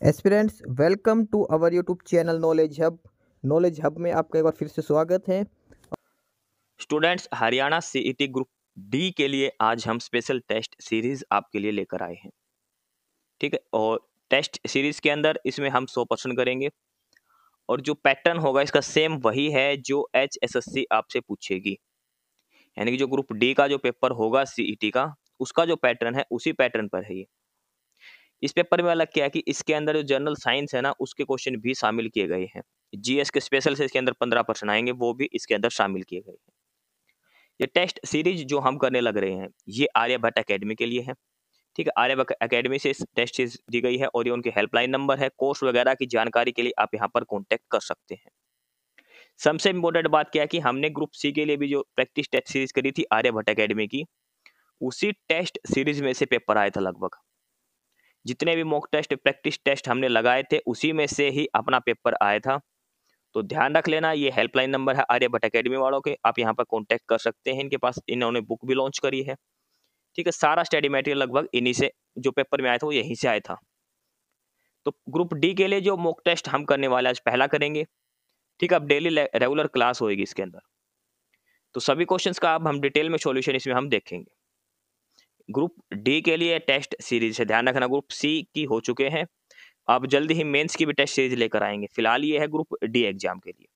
Aspirants welcome to our YouTube channel knowledge hub में आपका एक बार फिर से स्वागत है। Students, Haryana CET group D के लिए आज हम स्पेशल टेस्ट सीरीज आपके लिए लेकर आए हैं। ठीक है, और टेस्ट सीरीज के अंदर इसमें हम 100% करेंगे और जो पैटर्न होगा इसका सेम वही है जो HSSC आपसे पूछेगी। यानी कि जो ग्रुप डी का जो पेपर होगा सीईटी का, उसका जो पैटर्न है उसी पैटर्न पर है ये। इस पेपर में अलग क्या है कि इसके अंदर जो जनरल साइंस है ना, उसके क्वेश्चन भी शामिल किए गए हैं। जीएस के स्पेशल से इसके अंदर 15% आएंगे, वो भी इसके अंदर शामिल किए गए हैं। ये टेस्ट सीरीज जो हम करने लग रहे हैं ये आर्यभट्ट एकेडमी के लिए है। ठीक है, आर्यभट्ट एकेडमी से टेस्ट सीरीज दी गई है और ये उनके हेल्पलाइन नंबर है। कोर्स वगैरह की जानकारी के लिए आप यहाँ पर कॉन्टेक्ट कर सकते हैं। सबसे इंपॉर्टेंट बात क्या है कि हमने ग्रुप सी के लिए भी जो प्रैक्टिस टेस्ट सीरीज करी थी आर्यभट्ट एकेडमी की, उसी टेस्ट सीरीज में से पेपर आया था। लगभग जितने भी मॉक टेस्ट प्रैक्टिस टेस्ट हमने लगाए थे उसी में से ही अपना पेपर आया था। तो ध्यान रख लेना, ये हेल्पलाइन नंबर है आर्यभट्ट एकेडमी वालों के, आप यहाँ पर कॉन्टेक्ट कर सकते हैं। इनके पास इन्होंने बुक भी लॉन्च करी है। ठीक है, सारा स्टडी मटेरियल लगभग इन्हीं से जो पेपर में आया था वो यहीं से आया था। तो ग्रुप डी के लिए जो मॉक टेस्ट हम करने वाले आज पहला करेंगे। ठीक है, अब डेली रेगुलर क्लास होगी इसके अंदर, तो सभी क्वेश्चंस का अब हम डिटेल में सॉल्यूशन इसमें हम देखेंगे। ग्रुप डी के लिए टेस्ट सीरीज है, ध्यान रखना ग्रुप सी की हो चुके हैं, अब जल्दी ही मेंस की भी टेस्ट सीरीज लेकर आएंगे। फिलहाल ये है ग्रुप डी एग्जाम के लिए।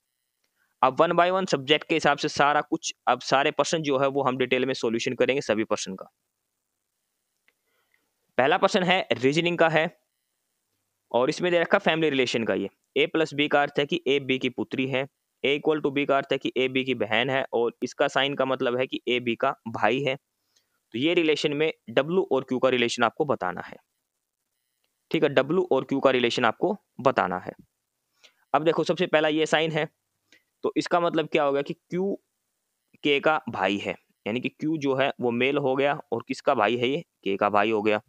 अब 1 बाय 1 सब्जेक्ट के हिसाब से सारा कुछ, अब सारे प्रश्न जो है वो हम डिटेल में सॉल्यूशन करेंगे सभी प्रश्न का। पहला प्रश्न है रीजनिंग का है और इसमें दे रखा फैमिली रिलेशन का। ये ए प्लस बी का अर्थ है कि ए बी की पुत्री है, ए इक्वल टू बी का अर्थ है कि ए बी की बहन है और इसका साइन का मतलब है कि ए बी का भाई है। तो ये रिलेशन में डब्ल्यू और क्यू का रिलेशन आपको बताना है। ठीक है, डब्ल्यू और क्यू का रिलेशन आपको बताना है। अब देखो सबसे पहला ये साइन है, तो इसका मतलब क्या होगा कि क्यू के का भाई है, यानी कि क्यू जो है वो मेल हो गया और किसका भाई है, ये के का भाई हो गया।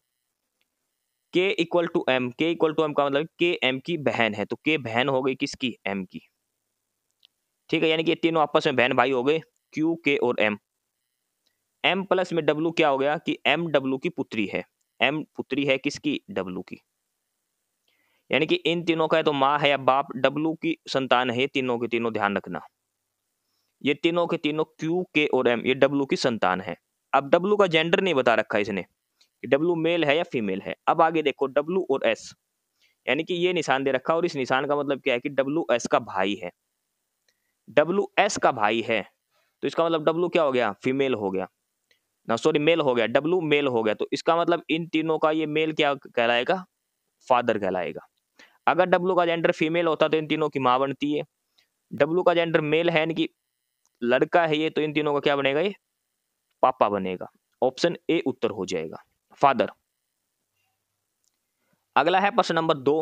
के इक्वल टू एम, के इक्वल टू एम का मतलब के एम की बहन है, तो के बहन हो गई किसकी, एम की। ठीक है, यानी कि ये तीनों आपस में बहन भाई हो गए, क्यू के और एम। एम प्लस में डब्ल्यू क्या हो गया कि एम डब्ल्यू की पुत्री है, एम पुत्री है किसकी, डब्ल्यू की। यानी कि इन तीनों का है तो माँ है या बाप, डब्ल्यू की संतान है तीनों के तीनों, ध्यान रखना। ये तीनों के तीनों क्यू के और एम ये डब्ल्यू की संतान है। अब डब्ल्यू का जेंडर नहीं बता रखा इसने कि डब्ल्यू मेल है या फीमेल है। अब आगे देखो डब्ल्यू और एस, यानी कि ये निशान दे रखा और इस निशान का मतलब क्या है कि डब्ल्यू एस का भाई है। डब्ल्यू एस का भाई है तो इसका मतलब डब्ल्यू क्या हो गया, फीमेल हो गया ना, सॉरी मेल हो गया, डब्ल्यू मेल हो गया। तो इसका मतलब इन तीनों का ये मेल क्या कहलाएगा, फादर कहलाएगा। अगर डब्ल्यू का जेंडर फीमेल होता तो इन तीनों की माँ बनती है। डब्ल्यू का जेंडर मेल है यानी कि लड़का है ये, तो इन तीनों का क्या बनेगा, ये पापा बनेगा। ऑप्शन ए उत्तर हो जाएगा, फादर। अगला है प्रश्न नंबर 2।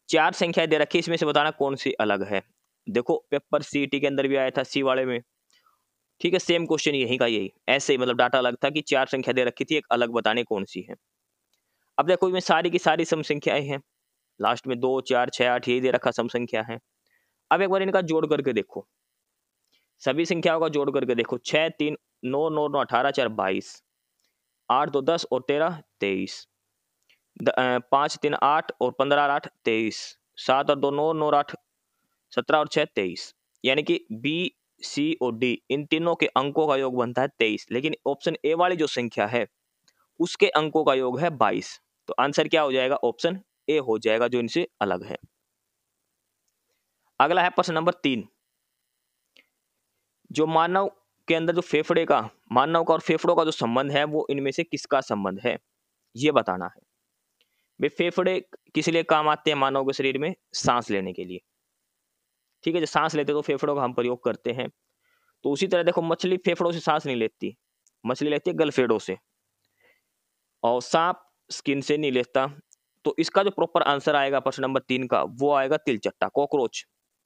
4 संख्या दे रखी, इसमें से बताना कौन सी अलग है। देखो पेपर सीईटी के अंदर भी आया था, सी वाले में। ठीक है, सेम क्वेश्चन यही का यही, ऐसे ही मतलब डाटा अलग था कि 4 संख्या दे रखी थी, एक अलग बताने कौन सी है। अब देखो इसमें सारी की सारी सम संख्याएं हैं, लास्ट में 2 4 6 8 यही दे रखा सम संख्या है। अब एक बार इनका जोड़ करके देखो, सभी संख्याओं का जोड़ करके देखो, 6 3 9 9 9 18 4 22, 8 2 10 और 13 23, 5 3 8 और 15 8 23, 7 और 2 9 9 और 8 17 और 6 23। यानी कि बी सी और डी इन तीनों के अंकों का योग बनता है 23, लेकिन ऑप्शन ए वाली जो संख्या है उसके अंकों का योग है 22। तो आंसर क्या हो जाएगा, ऑप्शन ए हो जाएगा जो इनसे अलग है। अगला है प्रश्न नंबर 3। जो मानव के अंदर जो फेफड़े का, मानव का और फेफड़ों का जो संबंध है वो इनमें से किसका संबंध है, ये बताना है। भाई फेफड़े किस लिए काम आते हैं मानव के शरीर में, सांस लेने के लिए। ठीक है, जब सांस लेते तो फेफड़ों का हम प्रयोग करते हैं। तो उसी तरह देखो मछली फेफड़ों से सांस नहीं लेती, मछली लेती है गलफेड़ों से, और सांप स्किन से नहीं लेता। तो इसका जो प्रॉपर आंसर आएगा प्रश्न नंबर 3 का, वो आएगा तिलचट्टा, कॉकरोच,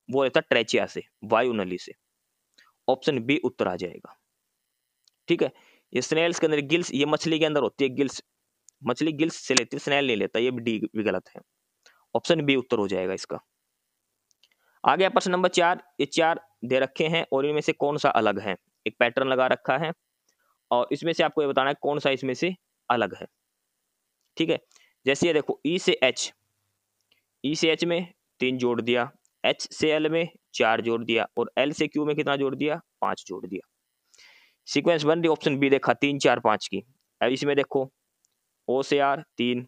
वो लेता ट्रेचिया से, वायु नली से। ऑप्शन बी उत्तर आ जाएगा। ठीक है, ये स्नेल्स के अंदर गिल्स, ये मछली के अंदर होती है गिल्स, मछली गिल्स से लेती है, स्नेल नहीं लेता, ये डी भी गलत है। ऑप्शन बी उत्तर हो जाएगा इसका। आगे प्रश्न नंबर 4। ये 4 दे रखे हैं और इनमें से कौन सा अलग है, एक पैटर्न लगा रखा है और इसमें से आपको ये बताना है कौन सा इसमें से अलग है। ठीक है, जैसे ये देखो ई से एच, ई से एच में 3 जोड़ दिया, एच से एल में 4 जोड़ दिया और एल से क्यू में कितना जोड़ दिया, 5 जोड़ दिया। सीक्वेंस बन रही ऑप्शन बी देखा 3 4 5 की। अब इसमें देखो ओ से आर 3,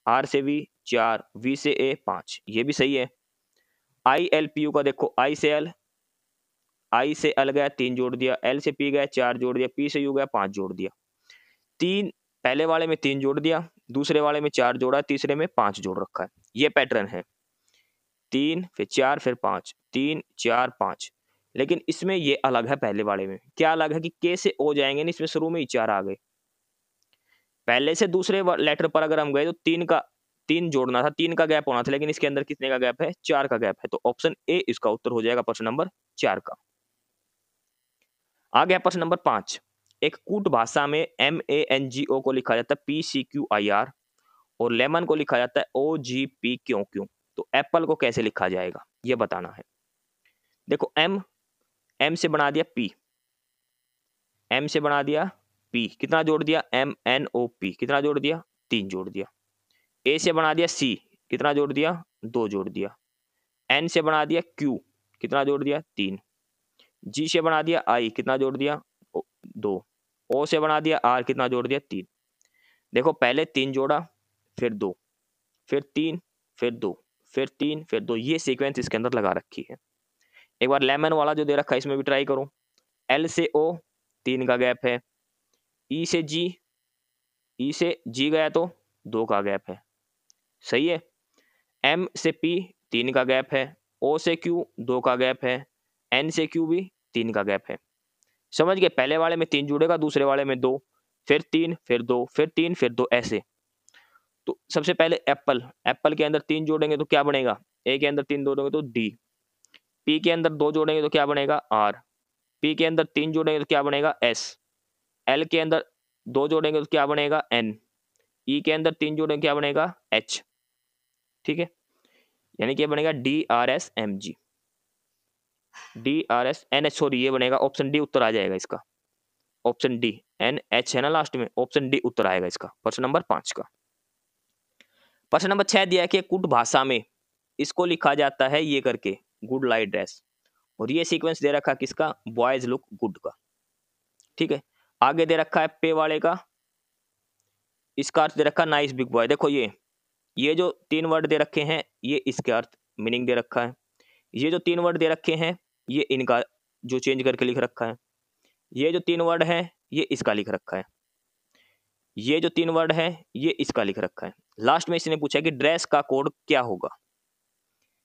आर से वी 4, वी से ए 5, ये भी सही है। आई एल पी यू का देखो आई से एल गया 3 जोड़ दिया, एल से पी गया 4 जोड़ दिया, पी से यू गया 5 जोड़ दिया। 3 पहले वाले में 3 जोड़ दिया, दूसरे वाले में 4 जोड़ा, तीसरे में 5 जोड़ रखा है। ये पैटर्न है 3 फिर 4 फिर 5, 3 4 5। लेकिन इसमें ये अलग है, पहले वाले में क्या अलग है कि के से ओ जाएंगे ना, इसमें शुरू में ही 4 आ गए। पहले से दूसरे लेटर पर अगर हम गए तो 3 जोड़ना था, 3 का गैप होना था, लेकिन इसके अंदर कितने का गैप है, 4 का गैप है। तो ऑप्शन ए इसका उत्तर हो जाएगा प्रश्न नंबर 4 का। आ गया प्रश्न नंबर 5। एक कूट भाषा में MANGO को लिखा जाता है PCQIR और लेमन को लिखा जाता है OGP क्यों क्यों। तो एप्पल को कैसे लिखा जाएगा ये बताना है। देखो M से बना दिया P, M से बना दिया P, कितना जोड़ दिया MNOP, कितना जोड़ दिया 3 जोड़ दिया। A से बना दिया C, कितना जोड़ दिया 2 जोड़ दिया। N से बना दिया Q, कितना जोड़ दिया 3। G से बना दिया I, कितना जोड़ दिया 2। O से बना दिया R, कितना जोड़ दिया 3। देखो पहले 3 जोड़ा, फिर 2, फिर 3, फिर 2, फिर 3, फिर 2, ये सीक्वेंस इसके अंदर लगा रखी है। एक बार लेमन वाला जो दे रखा है इसमें भी ट्राई करो। L से O 3 का गैप है, E से G गया तो 2 का गैप है, सही है। M से P 3 का गैप है, O से Q 2 का गैप है, N से Q भी 3 का गैप है। समझ गए, पहले वाले में 3 जुड़ेगा, दूसरे वाले में 2, फिर 3, फिर 2, फिर 3, फिर 2, ऐसे। तो सबसे पहले एप्पल के अंदर 3 जोड़ेंगे तो क्या बनेगा, ए के अंदर 3 जोड़ेंगे तो डी, पी के अंदर 2 जोड़ेंगे तो क्या बनेगा आर, पी के अंदर 3 जोड़ेंगे तो क्या बनेगा एस, एल के अंदर 2 जोड़ेंगे तो क्या बनेगा एन, ई के अंदर 3 जोड़ेंगे क्या बनेगा एच। ठीक है, यानी क्या बनेगा DRSMG, DRSNH, सॉरी ये बनेगा ऑप्शन डी उत्तर आ जाएगा इसका। ऑप्शन डी, NH है ना लास्ट में, ऑप्शन डी उत्तर आएगा इसका प्रश्न नंबर 5 का। प्रश्न नंबर 6 दिया है कि कुट भाषा में इसको लिखा जाता है ये करके, गुड लाइट ड्रेस, और ये सीक्वेंस दे रखा किसका, बॉयज लुक गुड का। ठीक है, आगे दे रखा है पे वाले का, इसका अर्थ दे रखा नाइस बिग बॉय। देखो ये जो 3 वर्ड दे रखे हैं ये इसके अर्थ मीनिंग दे रखा है। ये जो 3 वर्ड दे रखे हैं ये इनका जो चेंज करके लिख रखा है। ये जो 3 वर्ड है ये इसका लिख रखा है। ये जो 3 वर्ड है ये इसका लिख रखा है। लास्ट में इसने पूछा कि ड्रेस का कोड क्या होगा,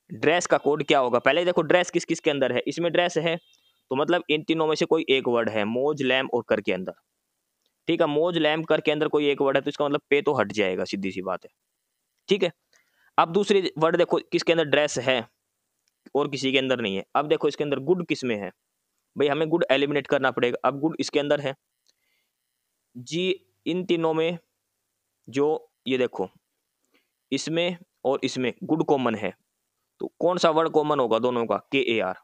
ड्रेस का कोड क्या होगा। पहले देखो ड्रेस किस किस के अंदर है, इसमें ड्रेस है तो मतलब इन तीनों में से कोई एक वर्ड है, मोज लैम और कर के अंदर। ठीक है, मोज लैम कर के अंदर कोई एक वर्ड है तो इसका मतलब पे तो हट जाएगा, सीधी सी बात है। ठीक है, अब दूसरी वर्ड देखो किसके अंदर ड्रेस है और किसी के अंदर नहीं है। अब देखो इसके अंदर गुड किस में है, भाई हमें गुड एलिमिनेट करना पड़ेगा। अब गुड इसके अंदर है जी, इन तीनों में जो ये देखो इसमें और इसमें गुड कॉमन है, तो कौन सा वर्ड कॉमन होगा दोनों का, KAR।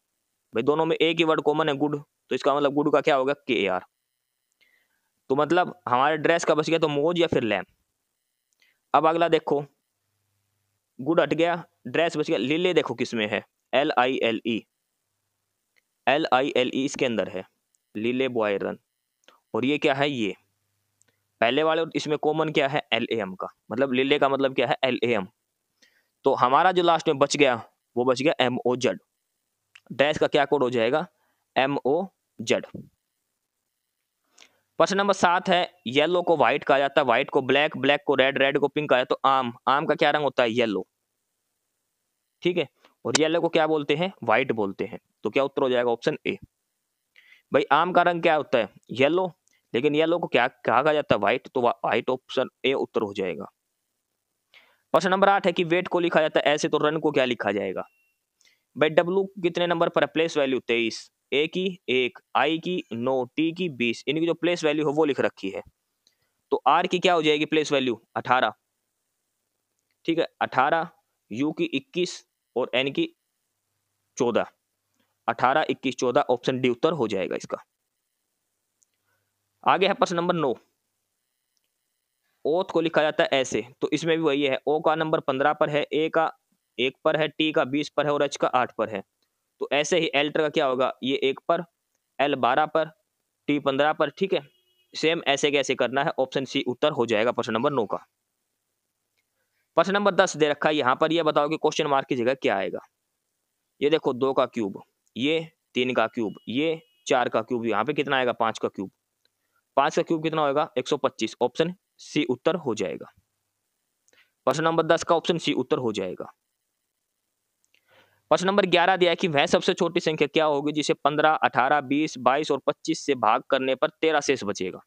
भाई दोनों में एक ही वर्ड कॉमन है गुड, तो इसका मतलब गुड का क्या होगा KAR। तो मतलब हमारे ड्रेस का बच गया तो मोज या फिर लैम। अब अगला देखो गुड हट गया, ड्रेस बच गया। लिले देखो किस में है, LILE, LILE इसके अंदर है, लिले बॉय रन। और ये क्या है, ये पहले वाले इसमें कॉमन क्या है LAM का, मतलब लिले का मतलब क्या है LAM। तो हमारा जो लास्ट में बच गया वो बच गया MOZ। ड्रेस का क्या कोड हो जाएगा MOZ। प्रश्न नंबर 7 है येलो को व्हाइट कहा जाता है, व्हाइट को ब्लैक, ब्लैक को रेड, रेड को पिंक कहा जाता है। तो आम का क्या रंग होता है येलो। ठीक है, और येलो को क्या बोलते हैं व्हाइट बोलते हैं। तो क्या उत्तर हो जाएगा ऑप्शन ए। भाई आम का रंग क्या होता है येलो, लेकिन येलो को क्या कहा जाता है व्हाइट, तो व्हाइट ऑप्शन ए उत्तर हो जाएगा। प्रश्न नंबर 8 है कि वेट को लिखा जाता है ऐसे, तो रन को क्या लिखा जाएगा। भाई डब्लू कितने नंबर पर है, प्लेस वैल्यू 23, ए की 1, आई की 9, टी की 20, इनकी जो प्लेस वैल्यू है वो लिख रखी है। तो आर की क्या हो जाएगी प्लेस वैल्यू 18। ठीक है, 18, यू की 21 और एन की 14, 18 21 14, ऑप्शन डी उत्तर हो जाएगा इसका। आगे है प्रश्न नंबर 9, ओथ को लिखा जाता है ऐसे, तो इसमें भी वही है, ओ का नंबर 15 पर है, ए का 1 पर है, T का 20 पर है और H का 8 पर है। तो ऐसे ही L का क्या होगा, ये 1 पर, L 12 पर, T 15 पर, ठीक है। सेम ऐसे कैसे करना है, ऑप्शन सी उत्तर हो जाएगा प्रश्न नंबर 9 का। प्रश्न नंबर 10 दे रखा है, यहाँ पर ये बताओ कि क्वेश्चन मार्क की जगह क्या आएगा। ये देखो 2 का क्यूब, ये 3 का क्यूब, ये 4 का क्यूब, यहाँ पे कितना आएगा 5 का क्यूब। 5 का क्यूब कितना होगा 125, ऑप्शन सी उत्तर हो जाएगा। प्रश्न नंबर 10 का ऑप्शन सी उत्तर हो जाएगा। प्रश्न नंबर 11 दिया है कि वह सबसे छोटी संख्या क्या होगी जिसे 15, 18, 20, 22 और 25 से भाग करने पर 13 शेष बचेगा।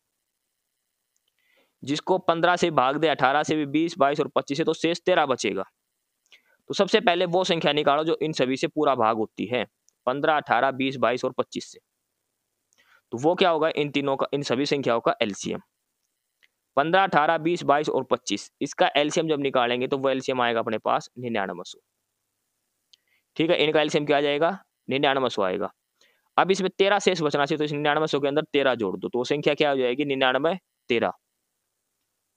जिसको 15 से भाग दे, 18 से भी, 20, 22 और 25 से, तो शेष 13 बचेगा। तो सबसे पहले वो संख्या निकालो जो इन सभी से पूरा भाग होती है, 15, 18, 20, 22 और 25 से। तो वो क्या होगा, इन तीनों का, इन सभी संख्याओं का एलसीएम। 15, 18, 20, 22 और 25, इसका एलसीएम जब निकालेंगे तो वो एलसीएम आएगा अपने पास 9900। ठीक है, इनका एलसीएम क्या आ जाएगा 9900 आएगा। अब इसमें 13 शेष बचना चाहिए, तो इस 9900 के अंदर 13 जोड़ दो, तो वो संख्या क्या हो जाएगी 99 13।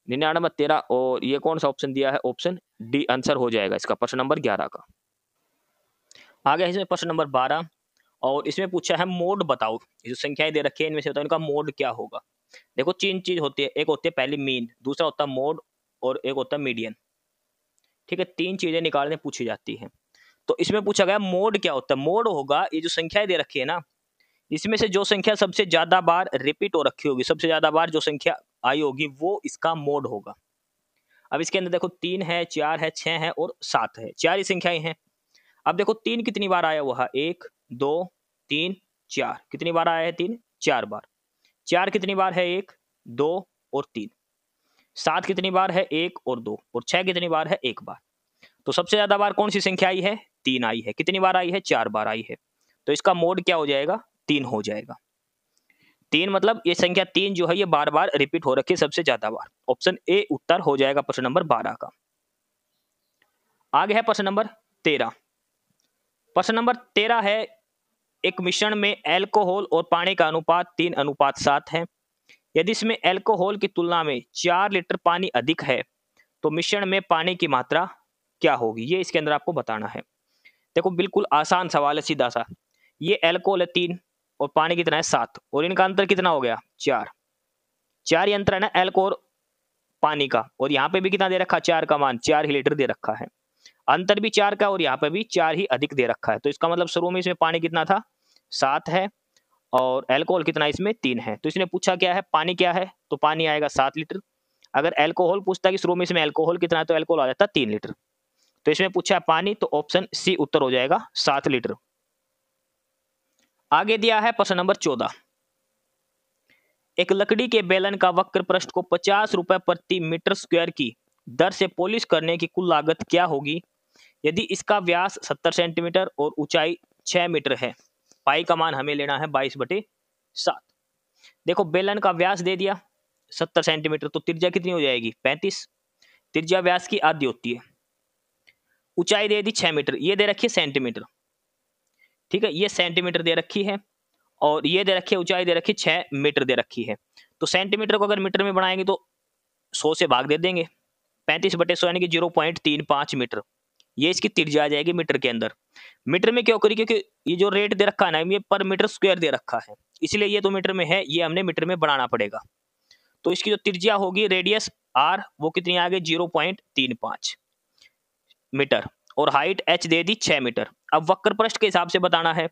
99 13, और ये कौन सा ऑप्शन दिया है, ऑप्शन डी आंसर हो जाएगा इसका प्रश्न नंबर 11 का। आगे है इसमें प्रश्न नंबर 12, और इसमें पूछा है मोड बताओ, जो संख्याएं दे रखी है इनमें से बताओ इनका मोड क्या होगा। देखो 3 चीज होती है, एक होती है पहली मीन, दूसरा होता है मोड, और एक होता है मीडियन। ठीक है, 3 चीजें निकालने पूछी जाती है। तो इसमें पूछा गया मोड क्या होता है। मोड होगा ये जो संख्याएं दे रखी है ना, इसमें से जो संख्या सबसे ज्यादा बार रिपीट हो रखी होगी, सबसे ज्यादा बार जो संख्या आई होगी वो इसका मोड होगा। अब इसके अंदर देखो 3 है, 4 है, 6 है और 7 है, 4 ही संख्याएं हैं। अब देखो 3 कितनी बार आया हुआ है, 1 2 3 4, कितनी बार आया है 3, 4 बार। 4 कितनी बार है, 1 2 और 3। 7 कितनी बार है, 1 और 2, और 6 कितनी बार है, 1 बार। तो सबसे ज्यादा बार कौन सी संख्या आई है, 3 आई है। कितनी बार आई है, 4 बार आई है। तो इसका मोड क्या हो जाएगा, 3 हो जाएगा। 3 मतलब ये संख्या 3 जो है ये बार बार रिपीट हो रखी है सबसे ज्यादा बार। ऑप्शन ए उत्तर हो जाएगा प्रश्न नंबर 12 का। आगे है प्रश्न नंबर 13। प्रश्न नंबर 13 है, एक मिश्रण में अल्कोहल और पानी का अनुपात 3:7 है। यदि इसमें अल्कोहल की तुलना में 4 लीटर पानी अधिक है तो मिश्रण में पानी की मात्रा क्या होगी, ये इसके अंदर आपको बताना है। देखो बिल्कुल आसान सवाल है, सीधा सा। ये अल्कोहल है 3 और पानी कितना है 7, और इनका अंतर कितना हो गया 4। 4 ही अंतर है ना अल्कोहल पानी का, और यहाँ पे भी कितना दे रखा, 4 का मान 4 ही लीटर दे रखा है। अंतर भी 4 का और यहाँ पे भी 4 ही अधिक दे रखा है। तो इसका मतलब शुरू में इसमें पानी कितना था 7 है, और अल्कोहल कितना इसमें 3 है। तो इसने पूछा क्या है, पानी क्या है, तो पानी आएगा 7 लीटर। अगर अल्कोहल पूछता कि शुरू में इसमें अल्कोहल कितना है, तो अल्कोहल आ जाता 3 लीटर। तो इसमें पूछा है पानी, तो ऑप्शन सी उत्तर हो जाएगा 7 लीटर। आगे दिया है प्रश्न नंबर 14। एक लकड़ी के बेलन का वक्र पृष्ठ को 50 रुपए प्रति मीटर स्क्वायर की दर से पॉलिश करने की कुल लागत क्या होगी यदि इसका व्यास 70 सेंटीमीटर और ऊंचाई 6 मीटर है। पाई का मान हमें लेना है 22/7। देखो बेलन का व्यास दे दिया 70 सेंटीमीटर, तो त्रिज्या कितनी हो जाएगी 35। त्रिज्या व्यास की आधी होती है। ऊंचाई दे दी 6 मीटर, ये दे रखी है सेंटीमीटर। ठीक है, ये सेंटीमीटर दे रखी है, और ये दे रखी है ऊंचाई दे रखी 6 मीटर दे रखी है। तो सेंटीमीटर को अगर मीटर में बनाएंगे तो 100 से भाग दे देंगे, 35/100 यानी कि 0.35 मीटर। ये इसकी त्रिज्या आ जाएगी मीटर के अंदर। मीटर में क्यों करी, क्योंकि ये जो रेट दे रखा है ना, ये पर मीटर स्क्वायर दे रखा है, इसलिए ये तो मीटर में है, ये हमने मीटर में बनाना पड़ेगा। तो इसकी जो त्रिज्या होगी रेडियस आर, वो कितनी आ गई 0.35 मीटर, और हाइट एच दे दी 6 मीटर। अब वक्र पृष्ठ के हिसाब से बताना है,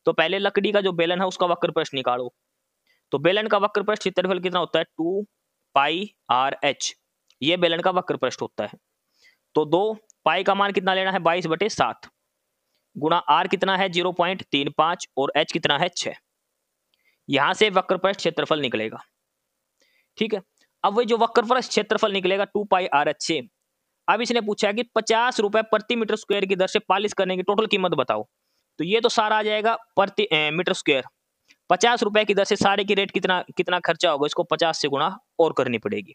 तो पहले लकड़ी का जो बेलन है उसका वक्र पृष्ठ निकालो। तो बेलन का वक्र पृष्ठ क्षेत्रफल कितना होता है 2 पाई आर एच, ये बेलन का वक्र पृष्ठ होता है। तो 2 पाई का मान कितना लेना है 22/7 गुणा आर कितना है 0.35 और एच कितना है 6। यहां से वक्र पृष्ठ क्षेत्रफल निकलेगा। ठीक है, अब वही जो वक्र पृष्ठ क्षेत्रफल निकलेगा 2 पाई आर एच से। अब इसने पूछा कि 50 रुपए प्रति मीटर स्क्वायर की दर से पॉलिश करने की टोटल कीमत बताओ। तो ये तो सारा आ जाएगा प्रति मीटर स्क्वायर। 50 रुपए की दर से सारे की रेट कितना कितना खर्चा होगा, इसको 50 से गुणा और करनी पड़ेगी।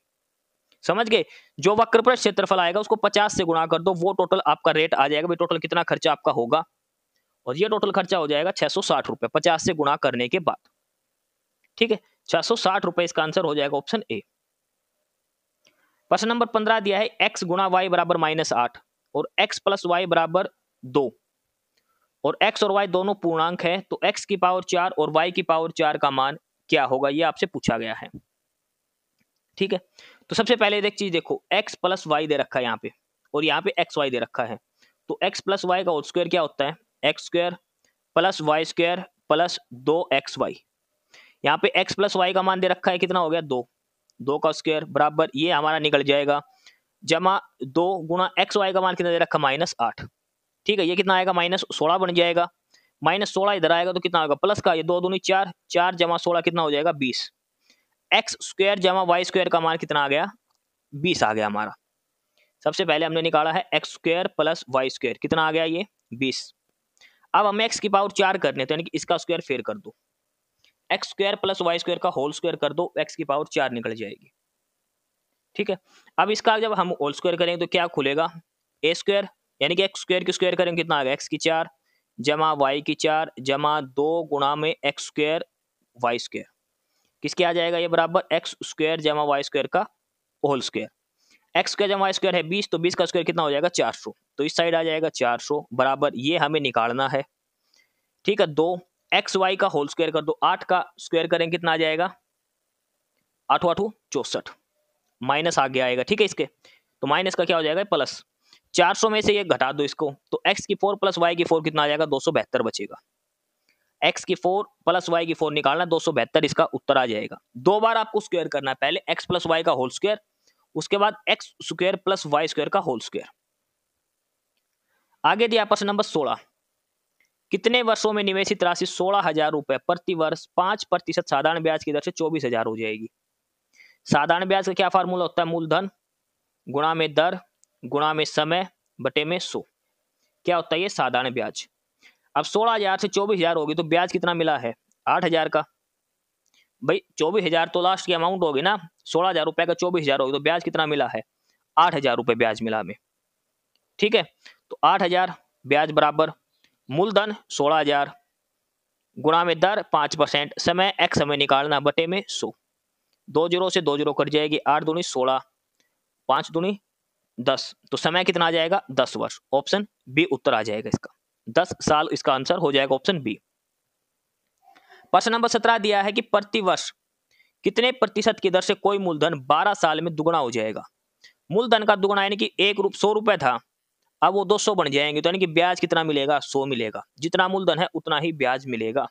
समझ गए, जो वक्र पृष्ठ क्षेत्रफल आएगा उसको 50 से गुणा कर दो, वो टोटल आपका रेट आ जाएगा। भाई टोटल कितना खर्चा आपका होगा, और ये टोटल खर्चा हो जाएगा 660 रुपए 50 से गुणा करने के बाद। ठीक है, 660 रुपए इसका आंसर हो जाएगा ऑप्शन ए। प्रश्न नंबर 15 दिया है x गुणा y बराबर -8 और x प्लस वाई बराबर 2 और x और y दोनों पूर्णांक है, तो x की पावर 4 और y की पावर 4 का मान क्या होगा, ये आपसे पूछा गया है। ठीक है, तो सबसे पहले एक चीज देखो, x प्लस वाई दे रखा है यहाँ पे और यहाँ पे एक्स वाई दे रखा है, तो x प्लस वाई का होल स्क्वायर क्या होता है, X square plus Y square plus 2xy। यहाँ पे x प्लस वाई का मान दे रखा है, कितना हो गया 2 का स्क्वायर बराबर ये हमारा निकल जाएगा जमा 2 गुणा एक्स वाई का मान कितना दे रखा -8। ठीक है, ये कितना आएगा -16 बन जाएगा, -16 इधर आएगा तो कितना होगा प्लस का, ये 2 दूनी 4, 4 जमा 16 कितना हो जाएगा 20। एक्स स्क्वायर जमा वाई स्क्वायर का मान कितना आ गया 20 आ गया हमारा। सबसे पहले हमने निकाला है X square plus Y square, कितना आ गया ये 20। अब हमें एक्स की पावर 4 करने, तो यानी कि इसका स्क्वायर फेर कर दो, X square plus Y square का होल स्क्वायर कर दो, एक्स की पावर 4 निकल जाएगी। ठीक है, अब इसका जब हम होल स्क्वायर करेंगे तो क्या खुलेगा, ए स्क्वायर यानी कि एक्स स्क्वायर की स्क्वायर करेंगे कितना आ गया एक्स की 4 जमा वाई की 4 जमा 2 गुणा में एक्स स्क्वायर वाई स्क्वायर, किसके आ जाएगा ये बराबर एक्स स्क्वायर जमा वाई स्क्वायर का होल स्क्वायर। एक्स स्क्वायर जमा वाई स्क्वायर है 20, तो 20 का स्क्वायर कितना हो जाएगा 400, तो इस साइड आ जाएगा 400 बराबर ये हमें निकालना है। ठीक है, 2 एक्स वाई का होल स्क्वायर कर दो, 8 का स्क्वायर करेंगे कितना आ जाएगा 8 8 64, माइनस आगे आएगा। ठीक है, इसके तो माइनस का क्या हो जाएगा प्लस, 400 में से ये घटा दो इसको, तो x की 4 प्लस वाई की 4 कितना आ जाएगा 272 बचेगा। x की 4 प्लस वाई की 4 निकालना 272 इसका उत्तर आ जाएगा। दो बार आपको स्क्वायर करना है, पहले x प्लस वाई का होल स्क्वायर, उसके बाद X square plus Y square का होल स्क्वायर। आगे दिया प्रश्न नंबर 16, कितने वर्षों में निवेशित राशि 16,000 रुपए प्रति वर्ष 5% साधारण ब्याज की दर से 24,000 हो जाएगी। साधारण ब्याज का क्या फार्मूला होता है, मूलधन गुणा में दर गुणा में समय बटे में 100, क्या होता है ये साधारण ब्याज। अब 16,000 से 24,000 होगी तो ब्याज कितना मिला है 8,000 का, भाई 24,000 तो लास्ट की अमाउंट होगी ना, 16,000 रुपए का 24,000 होगी तो ब्याज कितना मिला है 8,000 रुपए ब्याज मिला हमें। ठीक है, तो 8,000 ब्याज बराबर मूलधन 16,000 गुणा में दर 5%, समय x समय निकालना बटे में 100, 2 जीरो से 2 जीरो कट जाएगी, 8 दूनी 16 5 दूनी 10, तो समय कितना आ जाएगा 10 वर्ष, ऑप्शन बी उत्तर आ जाएगा इसका, 10 साल इसका आंसर हो जाएगा ऑप्शन बी। प्रश्न नंबर 17 दिया है कि प्रति वर्ष कितने प्रतिशत की दर से कोई मूलधन 12 साल में दुगना हो जाएगा। मूलधन का दुगना यानी कि एक रूप 100 रुपए था, अब वो 200 बन जाएंगे, तो यानी कि ब्याज कितना मिलेगा 100 मिलेगा, जितना मूलधन है उतना ही ब्याज मिलेगा।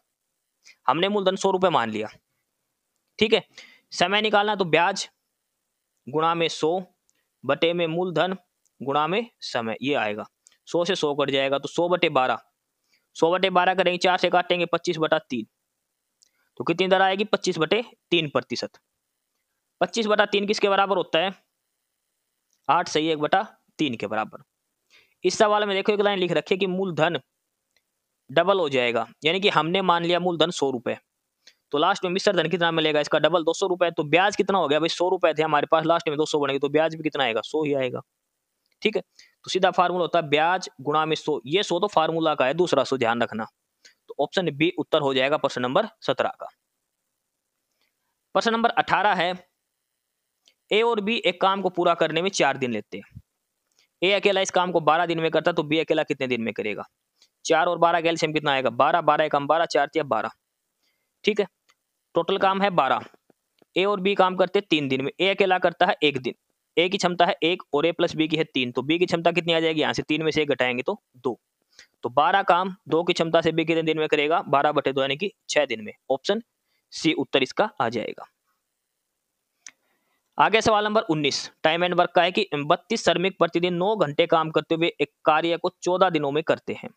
हमने मूलधन 100 रुपए मान लिया। ठीक है, समय निकालना तो ब्याज गुणा में 100 बटे में मूलधन गुणा में समय, ये आएगा 100 से 100 कट जाएगा, तो 100 बटे 12, 100 बटे 12 करेंगे 4 से काटेंगे 25/3, तो कितनी दर आएगी 25/3%। 25/3 किसके बराबर होता है 8 सही 1/3 के बराबर। इस सवाल में देखो एक लाइन लिख रखी है कि मूलधन डबल हो जाएगा, यानी कि हमने मान लिया मूलधन 100 रुपए, तो लास्ट में मिश्र धन कितना मिलेगा इसका डबल 200 रुपए, तो ब्याज कितना हो गया भाई 100 रुपए थे हमारे पास, लास्ट में 200 बनेंगे तो ब्याज भी कितना आएगा 100 ही आएगा। ठीक है, तो सीधा फार्मूला होता है ब्याज गुणा में 100, ये 100 तो फार्मूला का है, दूसरा 100 ध्यान रखना, तो ऑप्शन बी उत्तर हो जाएगा प्रश्न नंबर 17 का। प्रश्न नंबर 18 है, ए और बी एक काम को पूरा करने में 4 दिन लेते हैं। ए अकेला इस काम को 12 दिन में करता, तो बी अकेला कितने दिन में करेगा। 4 और 12 का एलसीएम कितना आएगा 12, 12 एकम 12, 4 तिया 12। ठीक है, टोटल काम है 12, ए और बी काम करते 3 दिन में, ए अकेला करता है 1 दिन, ए की क्षमता है 1 और ए प्लस बी की है 3, तो बी की क्षमता कितनी आ जाएगी, यहाँ से 3 में से 1 घटाएंगे तो 2, तो 12 काम 2 की क्षमता से बी कितने दिन में करेगा 12/2 यानी कि 6 दिन में, ऑप्शन सी उत्तर इसका आ जाएगा। आगे सवाल नंबर 19 टाइम एंड वर्क का है कि 32 श्रमिक प्रतिदिन 9 घंटे काम करते हुए एक कार्य को 14 दिनों में करते हैं।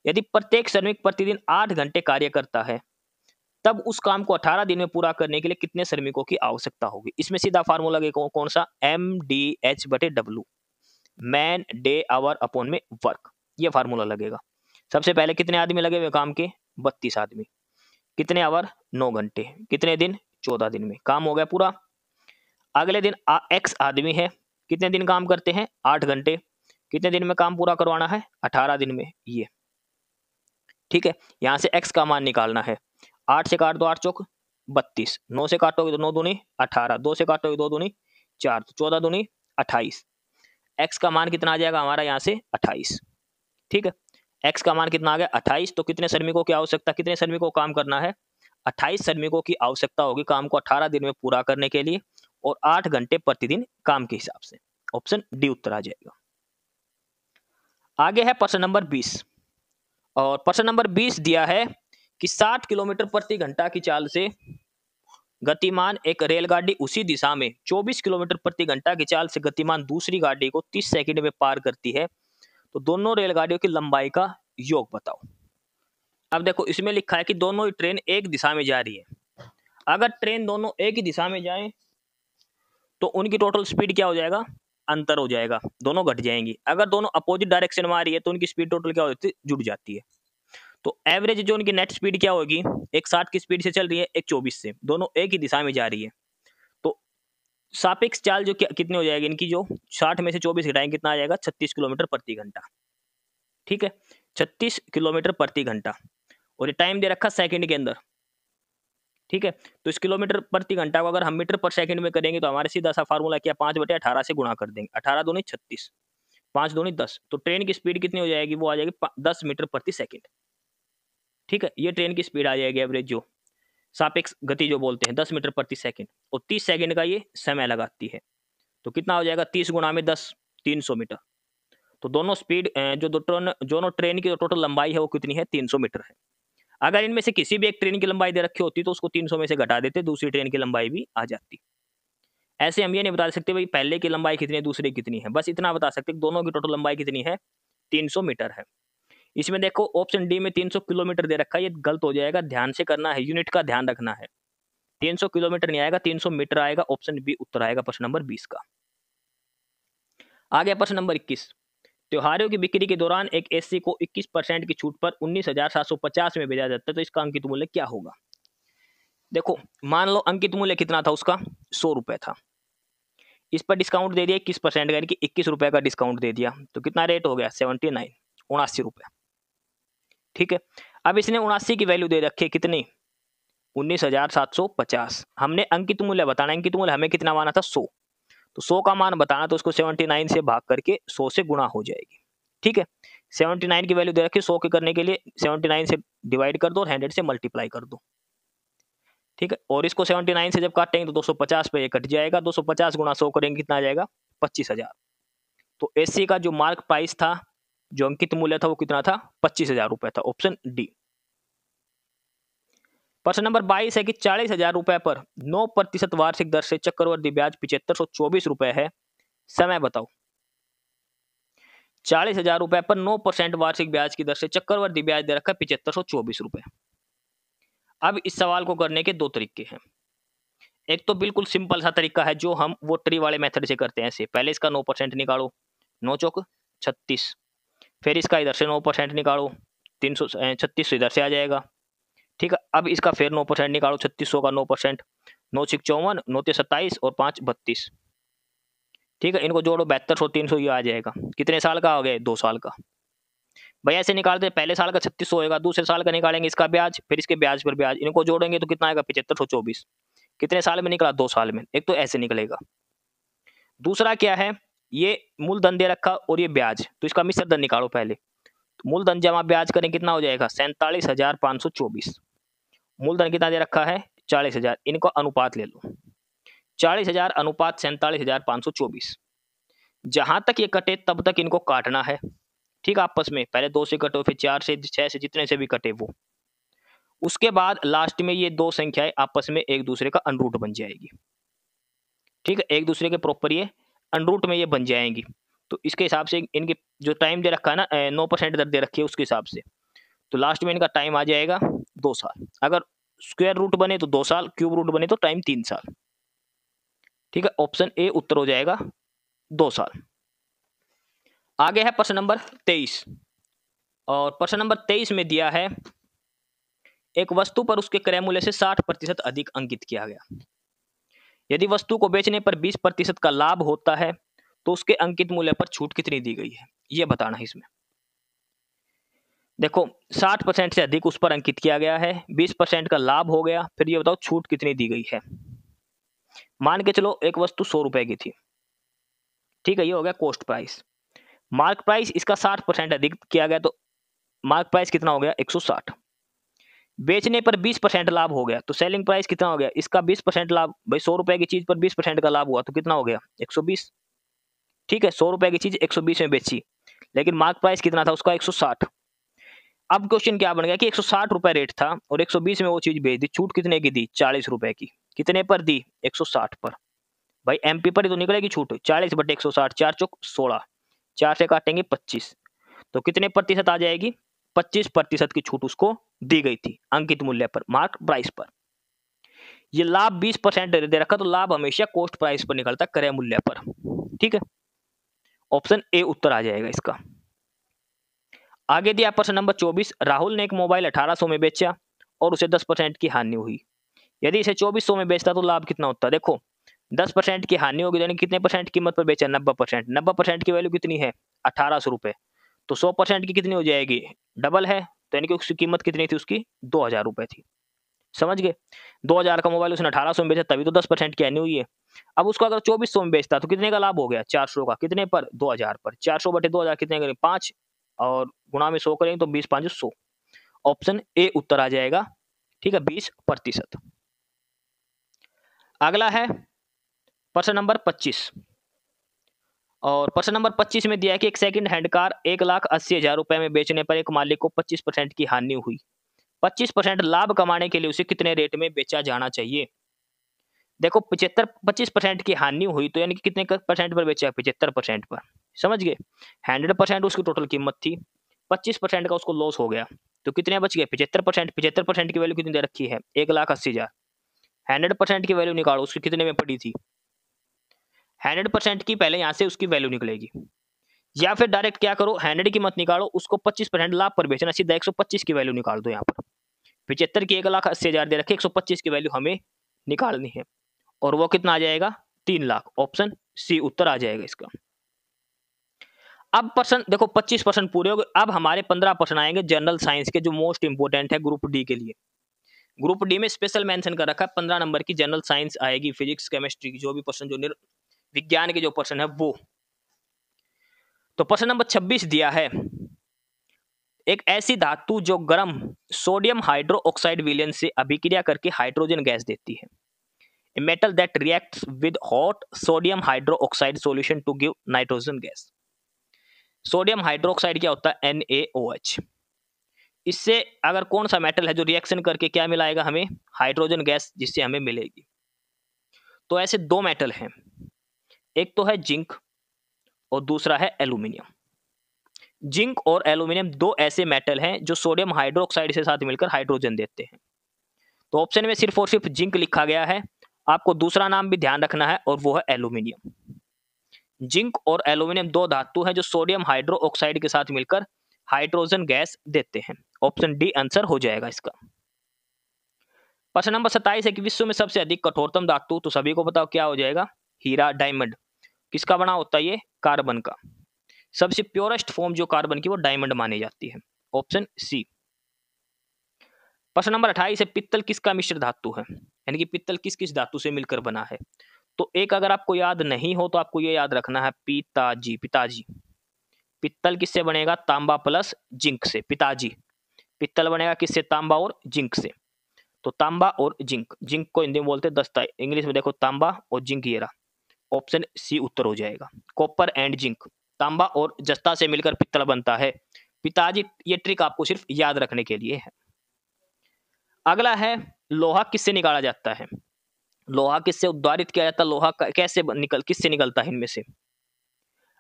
यदि प्रत्येक श्रमिक प्रतिदिन 8 घंटे कार्य करता है, तब उस काम को 18 दिन में पूरा करने के लिए कितने श्रमिकों की आवश्यकता होगी। इसमें सीधा फार्मूला कौन सा MDH/W, man day hour upon में वर्क, ये फार्मूला लगेगा। सबसे पहले कितने आदमी लगे हुए काम के 32 आदमी, कितने आवर 9 घंटे, कितने दिन 14 दिन में, काम हो गया पूरा। अगले दिन x आदमी है, कितने दिन काम करते हैं 8 घंटे, कितने दिन में काम पूरा करवाना है 18 दिन में, ये ठीक है। यहां से x का मान निकालना है, 8 से काट दो 8 चौक 32, 9 से काटोगे तो 9 दूनी 18, 2 से काटोगे 2 दूनी 4, तो 14 दूनी 28। x का मान कितना आ जाएगा हमारा यहाँ से 28। ठीक है, x का मान कितना आ गया 28। तो कितने श्रमिकों की आवश्यकता, कितने श्रमिकों को काम करना है, 28 श्रमिकों की आवश्यकता होगी काम को 18 दिन में पूरा करने के लिए और 8 घंटे प्रतिदिन काम के हिसाब से। ऑप्शन डी उत्तर आ जाएगा। आगे है प्रश्न नंबर 20 और प्रश्न नंबर 20 दिया है कि 60 किलोमीटर प्रति घंटा की चाल से गतिमान एक रेलगाड़ी उसी दिशा में 24 किलोमीटर प्रति घंटा की चाल से गतिमान दूसरी गाड़ी को 30 सेकंड में पार करती है, तो दोनों रेलगाड़ियों की लंबाई का योग बताओ। अब देखो इसमें लिखा है कि दोनों ही ट्रेन एक दिशा में जा रही है। अगर ट्रेन दोनों एक ही दिशा में जाए तो उनकी टोटल स्पीड क्या हो जाएगा, अंतर हो जाएगा, दोनों घट जाएंगी। अगर दोनों अपोजिट डायरेक्शन में आ रही है तो उनकी स्पीड टोटल क्या हो जाती है, जुड़ जाती है। तो एवरेज जो उनकी नेट स्पीड क्या होगी, एक 60 की स्पीड से चल रही है, एक 24 से, दोनों एक ही दिशा में जा रही है। तो सापेक्ष चाल जो कितनी हो जाएगी इनकी, जो 60 में से 24 घटाएंगे कितना आ जाएगा, 36 किलोमीटर प्रति घंटा। ठीक है, 36 किलोमीटर प्रति घंटा और ये टाइम दे रखा सेकंड के अंदर। ठीक है, तो इस किलोमीटर प्रति घंटा को अगर हम मीटर पर सेकंड में करेंगे तो हमारे सीधा सा फार्मूला क्या, 5/18 से गुणा कर देंगे। 18 दूनी 36, 5 दूनी 10, तो ट्रेन की स्पीड कितनी हो जाएगी, वो आ जाएगी 10 मीटर प्रति सेकंड। ठीक है, ये ट्रेन की स्पीड आ जाएगी एवरेज, जो सापेक्ष गति जो बोलते हैं, 10 मीटर प्रति सेकंड, और 30 सेकंड का ये समय लगाती है। तो कितना हो जाएगा, 30 गुणा में 10, 300 मीटर। तो दोनों स्पीड जो दोनों ट्रेन की टोटल लंबाई है वो कितनी है, 300 मीटर है। अगर इनमें से किसी भी एक ट्रेन की लंबाई दे रखी होती तो उसको 300 में से घटा देते, दूसरी ट्रेन की लंबाई भी आ जाती। ऐसे हम ये नहीं बता सकते भाई पहले की लंबाई कितनी है, दूसरे की कितनी है, बस इतना बता सकते दोनों की टोटल लंबाई कितनी है, 300 मीटर है। इसमें देखो ऑप्शन डी में 300 किलोमीटर दे रखा है, ये गलत हो जाएगा, ध्यान से करना है, यूनिट का ध्यान रखना है। 300 किलोमीटर नहीं आएगा, 300 मीटर आएगा। ऑप्शन बी उत्तर आएगा प्रश्न नंबर 20 का। आगे प्रश्न नंबर 21, त्योहारों की बिक्री के दौरान एक एसी को 21% की छूट पर 19,750 में बेचा जाता है, तो इसका अंकित मूल्य क्या होगा। देखो मान लो अंकित मूल्य कितना था उसका, 100 रुपए था, इस पर डिस्काउंट दे दिया 21%, यानी कि 21 रुपए का डिस्काउंट दे दिया, तो कितना रेट हो गया, 79 रुपए। ठीक है, अब इसने 79 की वैल्यू दे रखी है कितनी, 19,750। हमने अंकित मूल्य बताना, अंकित मूल्य हमें कितना माना था, 100, तो 100 का मान बताना, तो उसको 79 से भाग करके 100 से गुणा हो जाएगी। ठीक है, 79 की वैल्यू दे रखी, 100 के करने के लिए 79 से डिवाइड कर दो और 100 से मल्टीप्लाई कर दो। ठीक है, और इसको 79 से जब काटेंगे तो 250 पे ये कट जाएगा, 250 गुणा 100 करेंगे कितना आ जाएगा, 25,000। तो एसी का जो मार्क प्राइस था, जो अंकित मूल्य था, वो कितना था, 25,000 रुपए था। Option D. प्रश्न नंबर 22 है कि 40,000 रुपए पर 9% वार्षिक दर से चक्रवृद्धि ब्याज 7524 रुपए है, समय बताओ। 40,000 रुपए पर 9% वार्षिक ब्याज की दर से चक्रवृद्धि ब्याज दे रखा है 7524 रुपए। अब इस सवाल को करने के दो तरीके हैं। एक तो बिल्कुल सिंपल सा तरीका है जो हम वो ट्री वाले मेथड से करते हैं, ऐसे पहले इसका 9% निकालो, 9 चौक 36, फिर इसका इधर से 9% निकालो, 336 इधर से आ जाएगा। ठीक है, अब इसका फिर 9% निकालो, 3600 का 9%, 9 6 54, 9 27 और 5 32। ठीक है, इनको जोड़ो 7200 300 ये आ जाएगा। कितने साल का हो गया, 2 साल का। भाई ऐसे निकालते हैं, पहले साल का 3600 होएगा, दूसरे साल का निकालेंगे इसका ब्याज, फिर इसके ब्याज पर ब्याज, इनको जोड़ेंगे तो कितना आएगा, 7524। कितने साल में निकला, 2 साल में। एक तो ऐसे निकलेगा। दूसरा क्या है, ये मूलधन दे रखा और ये ब्याज, तो इसका मिश्र धन निकालो पहले। तो मूलधन जमा ब्याज करें कितना हो जाएगा, 47,524। मूलधन कितना दे रखा है, 40,000, इनको अनुपात ले लो, 40,000 अनुपात 47,524। जहां तक ये कटे तब तक इनको काटना है। ठीक, आपस में पहले 2 से कटो, फिर 4 से, 6 से, जितने से भी कटे वो। उसके बाद लास्ट में ये दो संख्याएं आपस में एक दूसरे का अनरूट बन जाएगी। ठीक है, एक दूसरे के प्रॉपर ये अनरूट में ये बन जाएंगी। तो इसके हिसाब से इनके जो टाइम दे रखा है ना, 9% दर दे रखी है उसके हिसाब से, तो लास्ट में इनका टाइम आ जाएगा 2 साल। अगर स्क्वायर रूट बने तो 2 साल, क्यूब रूट बने तो टाइम 3 साल। ठीक है, ऑप्शन ए उत्तर हो जाएगा 2 साल। आगे है प्रश्न नंबर 23 और प्रश्न नंबर 23 में दिया है एक वस्तु पर उसके क्रय मूल्य से 60% अधिक अंकित किया गया। यदि वस्तु को बेचने पर 20% का लाभ होता है तो उसके अंकित मूल्य पर छूट कितनी दी गई है, यह बताना है। इसमें देखो 60% से अधिक उस पर अंकित किया गया है, 20% का लाभ हो गया, फिर ये बताओ छूट कितनी दी गई है। मान के चलो एक वस्तु 100 रुपए की थी, ठीक है, ये हो गया कॉस्ट प्राइस। मार्क प्राइस इसका 60% अधिक किया गया, तो मार्क प्राइस कितना हो गया 160। बेचने पर 20% लाभ हो गया, तो सेलिंग प्राइस कितना हो गया इसका 20% लाभ। भाई 100 रुपए की चीज पर 20% का लाभ हुआ तो कितना हो गया 120। ठीक है, 100 रुपए की चीज 120 में बेची, लेकिन मार्क प्राइस कितना था उसका 160। अब क्वेश्चन क्या बन गया कि 160 रुपए रेट था और 120 में वो चीज बेच दी, छूट कितने की दी 40 रुपए की। कितने पर दी 160 पर। भाई एमपी पर ही तो निकलेगी छूट, 40 बटे 160, 4 चौक 16, 4 से काटेंगे 25, तो कितने प्रतिशत आ जाएगी 25% की छूट उसको दी गई थी अंकित मूल्य पर, मार्क प्राइस पर। ये लाभ 20% दे रखा, तो लाभ हमेशा कॉस्ट प्राइस पर निकलता क्रय मूल्य पर। ठीक है, ऑप्शन ए उत्तर आ जाएगा इसका। आगे दिया प्रश्न नंबर 24, राहुल ने एक मोबाइल 1800 में बेचा और उसे 10% की हानि हुई। यदि इसे 2400 में बेचता तो लाभ कितना होता। देखो 10% की हानि होगी, यानी कितने परसेंट कीमत पर बेचा 90%। 90% की वैल्यू कितनी है 1800 रुपए, तो 100% की कितनी हो जाएगी डबल है, तो यानी कि उसकी कीमत कितनी थी उसकी 2000 रुपए थी। समझ गए, 2000 का मोबाइल उसने 1800 में बेचा, तभी तो 10% की हानि हुई है। अब उसको अगर 2400 में बेचता तो कितने का लाभ हो गया 400 का। कितने पर 2000 पर। 400 बटे 2000 कितने करेंगे 5, और गुणा में 100 करेंगे तो 20 5 100। ऑप्शन ए उत्तर आ जाएगा। ठीक है, 20%। अगला है प्रश्न नंबर 25, और प्रश्न नंबर 25 में दिया है कि एक सेकंड हैंड कार 1,80,000 रुपए में बेचने पर एक मालिक को 25% की हानि हुई। 25% लाभ कमाने के लिए उसे कितने रेट में बेचा जाना चाहिए। देखो 25% की हानि हुई, तो यानी कि कितने परसेंट पर बेचा 75% पर। समझ गए, 100% उसकी टोटल कीमत थी, 25% का उसको लॉस हो गया, तो कितने बच गए 75%। 75% की वैल्यू कितनी दे रखी है 1,80,000। 100% की वैल्यू निकालो, उसकी कितने में पड़ी थी 100% की, पहले यहाँ से उसकी वैल्यू निकलेगी। या फिर डायरेक्ट क्या करो 100 की मत निकालो, उसको 25% लाभ पर बेचना, सीधा 125 की वैल्यू निकाल दो। यहाँ पर 75 की 1,80,000 दे रखे, 125 की वैल्यू हमें निकालनी है, और वो कितना आ जाएगा 3 लाख। ऑप्शन सी उत्तर आ जाएगा इसका। अब प्रश्न देखो 25% पूरे हो गए, अब हमारे 15 प्रश्न आएंगे जनरल साइंस के, जो मोस्ट इंपोर्टेंट है ग्रुप डी के लिए। ग्रुप डी में स्पेशल मेंशन कर रखा है 15 नंबर की जनरल साइंस आएगी, फिजिक्स केमिस्ट्री की जो भी प्रश्न, जो विज्ञान के जो प्रश्न है वो। तो प्रश्न नंबर 26 दिया है, एक ऐसी धातु जो गर्म सोडियम हाइड्रोक्साइड विलयन से अभिक्रिया करके हाइड्रोजन गैस देती है। A metal that reacts with hot sodium hydroxide solution to give nitrogen gas. Sodium hydroxide क्या होता है NaOH। इससे अगर कौन सा मेटल है जो रिएक्शन करके क्या मिलाएगा हमें हाइड्रोजन गैस, जिससे हमें मिलेगी। तो ऐसे दो मेटल हैं, एक तो है जिंक और दूसरा है एल्यूमिनियम। जिंक और एल्यूमिनियम दो ऐसे मेटल हैं जो सोडियम हाइड्रोक्साइड के साथ मिलकर हाइड्रोजन देते हैं। तो ऑप्शन में सिर्फ और सिर्फ जिंक लिखा गया है, आपको दूसरा नाम भी ध्यान रखना है, और वो है एल्यूमिनियम। जिंक और एल्यूमिनियम दो धातु हैं जो सोडियम हाइड्रोक्साइड के साथ मिलकर हाइड्रोजन गैस देते हैं। ऑप्शन डी आंसर हो जाएगा इसका। प्रश्न नंबर 27 है कि विश्व में सबसे अधिक कठोरतम धातु, तो सभी को बताओ क्या हो जाएगा हीरा, डायमंड। किसका बना होता है ये कार्बन का। सबसे प्योरेस्ट फॉर्म जो कार्बन की वो डायमंड मानी जाती है। Option C. प्रश्न नंबर 28 है पित्तल किसका मिश्र धातु है, यानी कि पित्तल किस किस धातु से मिलकर बना है। तो एक अगर आपको याद नहीं हो तो आपको ये याद रखना है पिताजी। पिताजी पित्तल किससे बनेगा तांबा प्लस जिंक से। पिताजी पित्तल बनेगा किससे तांबा और जिंक से। तो तांबा और जिंक, जिंक को हिंदी में बोलते हैं दस्ता, इंग्लिश में देखो तांबा और जिंक, ये रहा। ऑप्शन सी उत्तर हो जाएगा। कॉपर एंड जिंक, तांबा और जस्ता से मिलकर पित्तल बनता है। पिताजी, ये ट्रिक आपको सिर्फ याद रखने के लिए है। अगला है लोहा किससे निकाला जाता है। लोहा किससे उद्वारित किया जाता है, लोहा कैसे किससे निकलता है इनमें से।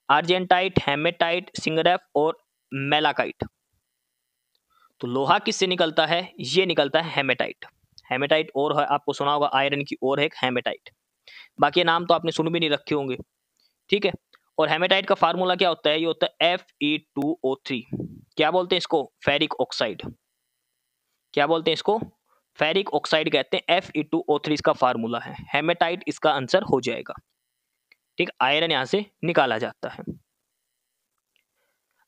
आर्जेंटाइट, हेमेटाइट, सिंगरेफ और मेलाकाइट। तो लोहा किससे निकलता है, ये निकलता है हेमेटाइट। हेमेटाइट और है, आपको सुना होगा आयरन की और है एक हेमेटाइट, बाकी नाम तो आपने सुन भी नहीं रखे होंगे। ठीक है, और हेमेटाइट का फार्मूला क्या होता है, ये होता है Fe2O3। क्या बोलते हैं इसको फेरिक ऑक्साइड। क्या बोलते हैं इसको फेरिक ऑक्साइड कहते हैं। Fe2O3 इसका फार्मूला है। हेमेटाइट इसका आंसर हो जाएगा। ठीक, आयरन यहां से निकाला जाता है।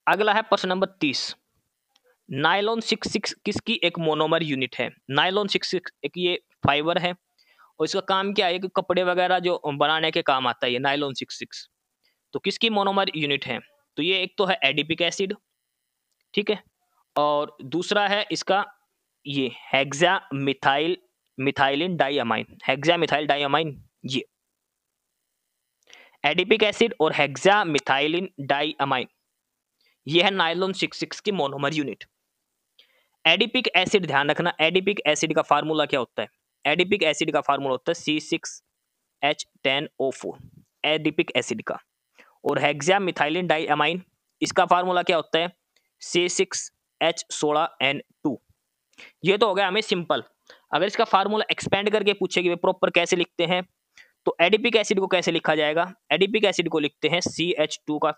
अगला है प्रश्न नंबर 30, नायलॉन 66 किसकी एक मोनोमर यूनिट है। नायलॉन 66 एक ये फाइबर है, और इसका काम क्या है कि कपड़े वगैरह जो बनाने के काम आता है ये नायलॉन 66। तो किसकी मोनोमर यूनिट है? तो ये एक तो है एडिपिक एसिड, ठीक है, और दूसरा है इसका ये hexa methylene diamine, hexa methyl diamine, ये एडिपिक एसिड और हेक्सा मिथाइलिन डाइअमाइन, ये है नायलॉन 66 की मोनोमर यूनिट। एडिपिक एसिड ध्यान रखना, एडिपिक एसिड का फार्मूला क्या होता है? एडिपिक एसिड का फार्मूला होता है C6H10O4 एडिपिक एसिड का, और हेक्सा मिथाइलिन डाइअमाइन इसका फार्मूला क्या होता है? C6H16N2। ये तो हो गया हमें सिंपल। अगर इसका फार्मूला एक्सपेंड करके पूछे कि वे प्रॉपर कैसे लिखते हैं, तो एडिपिक एसिड को कैसे लिखा जाएगा? एडिपिक एसिड को लिखते हैं CH2 का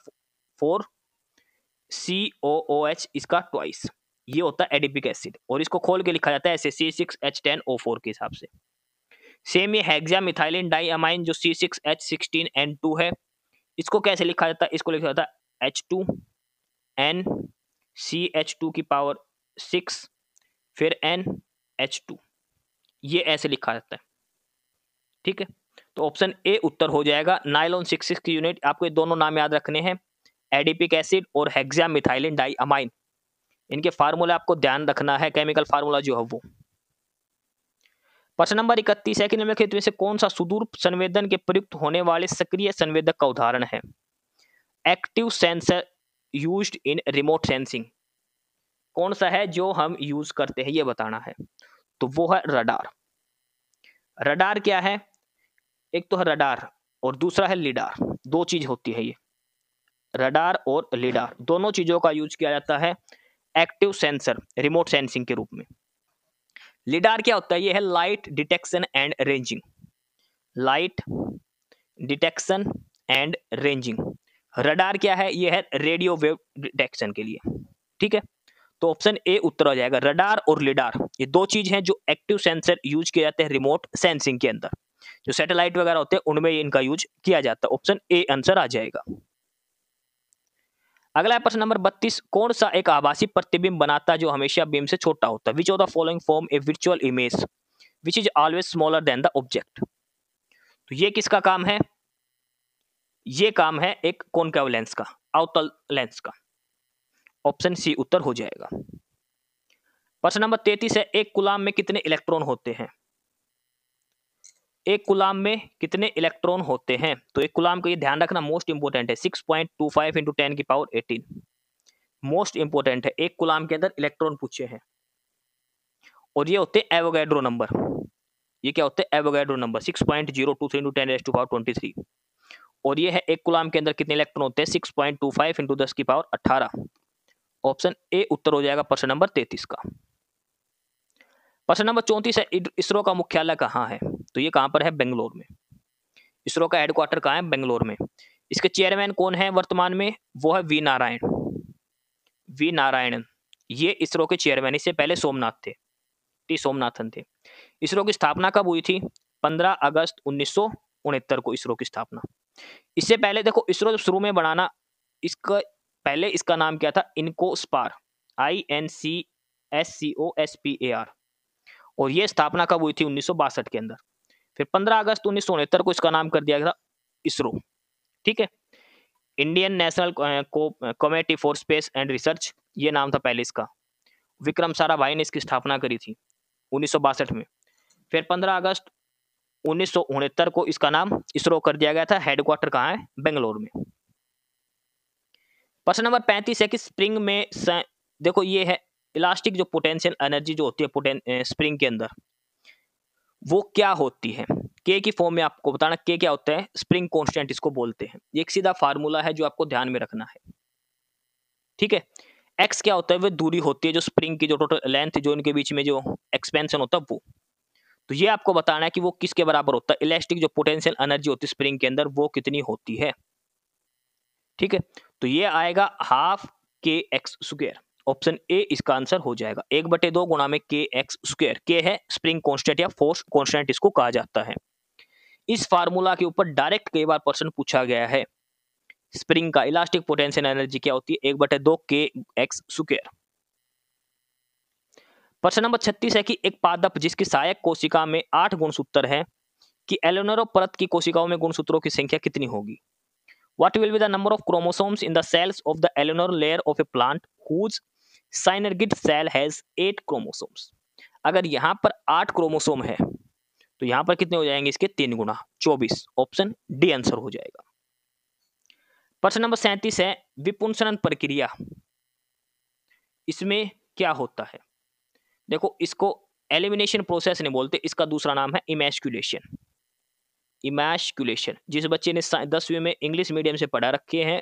4 COOH इसका ट्वाइस, ये होता है एडिपिक एसिड, और इसको खोल के लिखा जाता है ऐसे C6H10O4 के हिसाब से। सेम ये हेक्सा मिथाइलिन डाइअमाइन जो C6H16N2 है, इसको कैसे लिखा जाता है? इसको लिखा जाता है H2N CH2 की पावर 6 फिर NH2, ये ऐसे लिखा जाता है, ठीक है। तो ऑप्शन ए उत्तर हो जाएगा। नायलॉन 66 की यूनिट आपको ये दोनों नाम याद रखने हैं, एडिपिक एसिड और हेक्सा मिथाइलिन डाइअमाइन, इनके फार्मूले आपको ध्यान रखना है, केमिकल फार्मूला जो है वो। प्रश्न नंबर 31 है कि निम्नलिखित में से कौन सा सुदूर संवेदन के प्रयुक्त होने वाले सक्रिय संवेदक का उदाहरण है? Active sensor used in remote sensing, कौन सा है जो हम यूज करते हैं ये बताना है। तो वो है रडार। रडार क्या है? एक तो है रडार और दूसरा है लिडार, दो चीज होती है ये, रडार और लिडार दोनों चीजों का यूज किया जाता है एक्टिव सेंसर रिमोट सेंसिंग के रूप में। लिडार क्या होता है? ये है light detection and ranging, light detection and ranging. Radar क्या है? ये है रेडियो वेव डिटेक्शन के लिए, ठीक है। तो ऑप्शन ए उत्तर हो जाएगा। रडार और लिडार ये दो चीज हैं जो एक्टिव सेंसर यूज किए जाते हैं रिमोट सेंसिंग के अंदर, जो सैटेलाइट वगैरह होते हैं उनमें इनका यूज किया जाता है। ऑप्शन ए आंसर आ जाएगा। अगला प्रश्न नंबर 32, कौन सा एक आभासी प्रतिबिंब बनाता है जो हमेशा बीम से छोटा होता है? Which of the following form A virtual image which is always smaller than the object? तो ये किसका काम है? ये काम है एक कॉनकेव लेंस का, अवतल लेंस का। ऑप्शन सी उत्तर हो जाएगा। प्रश्न नंबर 33 है, एक कूलाम में कितने इलेक्ट्रॉन होते हैं? एक कूलाम में कितने इलेक्ट्रॉन होते हैं? तो एक कूलाम का ये ध्यान रखना मोस्ट इंपोर्टेंट है, 6.25 × 10⁻18 मोस्ट इंपोर्टेंट है। एक कूलाम के अंदर इलेक्ट्रॉन पूछे हैं और ये होते हैं एवोगैड्रो नंबर। ये क्या होते हैं? Avogadro number 6.023 × 10⁻23। और ये है एक कूलाम के अंदर कितने इलेक्ट्रॉन होते हैं? 6.25 × 10⁻18। ऑप्शन ए उत्तर हो जाएगा प्रश्न नंबर 33 का। प्रश्न नंबर 34 है, इसरो का मुख्यालय कहाँ है? तो ये कहाँ पर है? बेंगलोर में। इसरो का हेडक्वार्टर कहाँ है? बेंगलोर में। इसके चेयरमैन कौन है वर्तमान में? वो है वी नारायणन। ये इसरो के चेयरमैन, इससे पहले सोमनाथ थे, टी सोमनाथन थे। इसरो की स्थापना कब हुई थी? 15 अगस्त 1969 को इसरो की स्थापना। इससे पहले देखो इसरो जब शुरू में बनाना, इसका पहले इसका नाम क्या था? इनकोस्पार, INCSCOSPAR, और ये स्थापना कब हुई थी? 1962 के अंदर। फिर 15 अगस्त 1969 को इसका नाम कर दिया गया इसरो, ठीक है। Indian national committee for space and research, ये नाम था पहले इसका। विक्रम साराभाई ने इसकी स्थापना करी थी 1962 में। फिर 15 अगस्त 1969 को इसका नाम इसरो कर दिया गया था। हेडक्वार्टर कहाँ है? बेंगलोर में। प्रश्न नंबर 35 है कि स्प्रिंग में देखो ये है इलास्टिक जो पोटेंशियल एनर्जी जो होती है स्प्रिंग के अंदर, वो क्या होती है? के की फॉर्म में आपको बताना के क्या होता है? स्प्रिंग कांस्टेंट इसको बोलते हैं। ये एक सीधा फार्मूला है जो आपको ध्यान में रखना है, ठीक है। एक्स क्या होता है? वो दूरी होती है जो स्प्रिंग की जो टोटल लेंथ जो इनके बीच में जो एक्सपेंशन होता है वो। तो ये आपको बताना है कि वो किसके बराबर होता है? इलास्टिक जो पोटेंशियल एनर्जी होती है स्प्रिंग के अंदर वो कितनी होती है, ठीक है। तो ये आएगा ½ kx²। ऑप्शन ए इसका आंसर हो जाएगा। 1/2 गुणा में kx²। के है स्प्रिंग कांस्टेंट या फोर्स कांस्टेंट इसको कहा जाता है। इस फार्मूला के ऊपर डायरेक्ट कई बार प्रश्न पूछा गया है। स्प्रिंग का इलास्टिक पोटेंशियल एनर्जी क्या होती है? 1/2 kx²। प्रश्न नंबर 36 है कि एक पादप जिसकी सहायक कोशिका में 8 गुणसूत्र है कि एलोनेरो परत की कोशिकाओं में गुणसूत्रों की संख्या कितनी होगी? What will be the number of chromosomes in the cells of the ulnar layer of a plant whose synergid cell has 8 chromosomes? अगर यहाँ पर 8 क्रोमोसोम है तो यहाँ पर कितने हो जाएंगे इसके 3 गुना 24। ऑप्शन डी आंसर हो जाएगा। प्रश्न नंबर 37 है विपुंसनन प्रक्रिया, इसमें क्या होता है? देखो इसको एलिमिनेशन प्रोसेस नहीं बोलते, इसका दूसरा नाम है इमैस्कुलेशन। इमैस्कुलेशन जिस बच्चे ने 10वीं में इंग्लिश मीडियम से पढ़ा रखे हैं,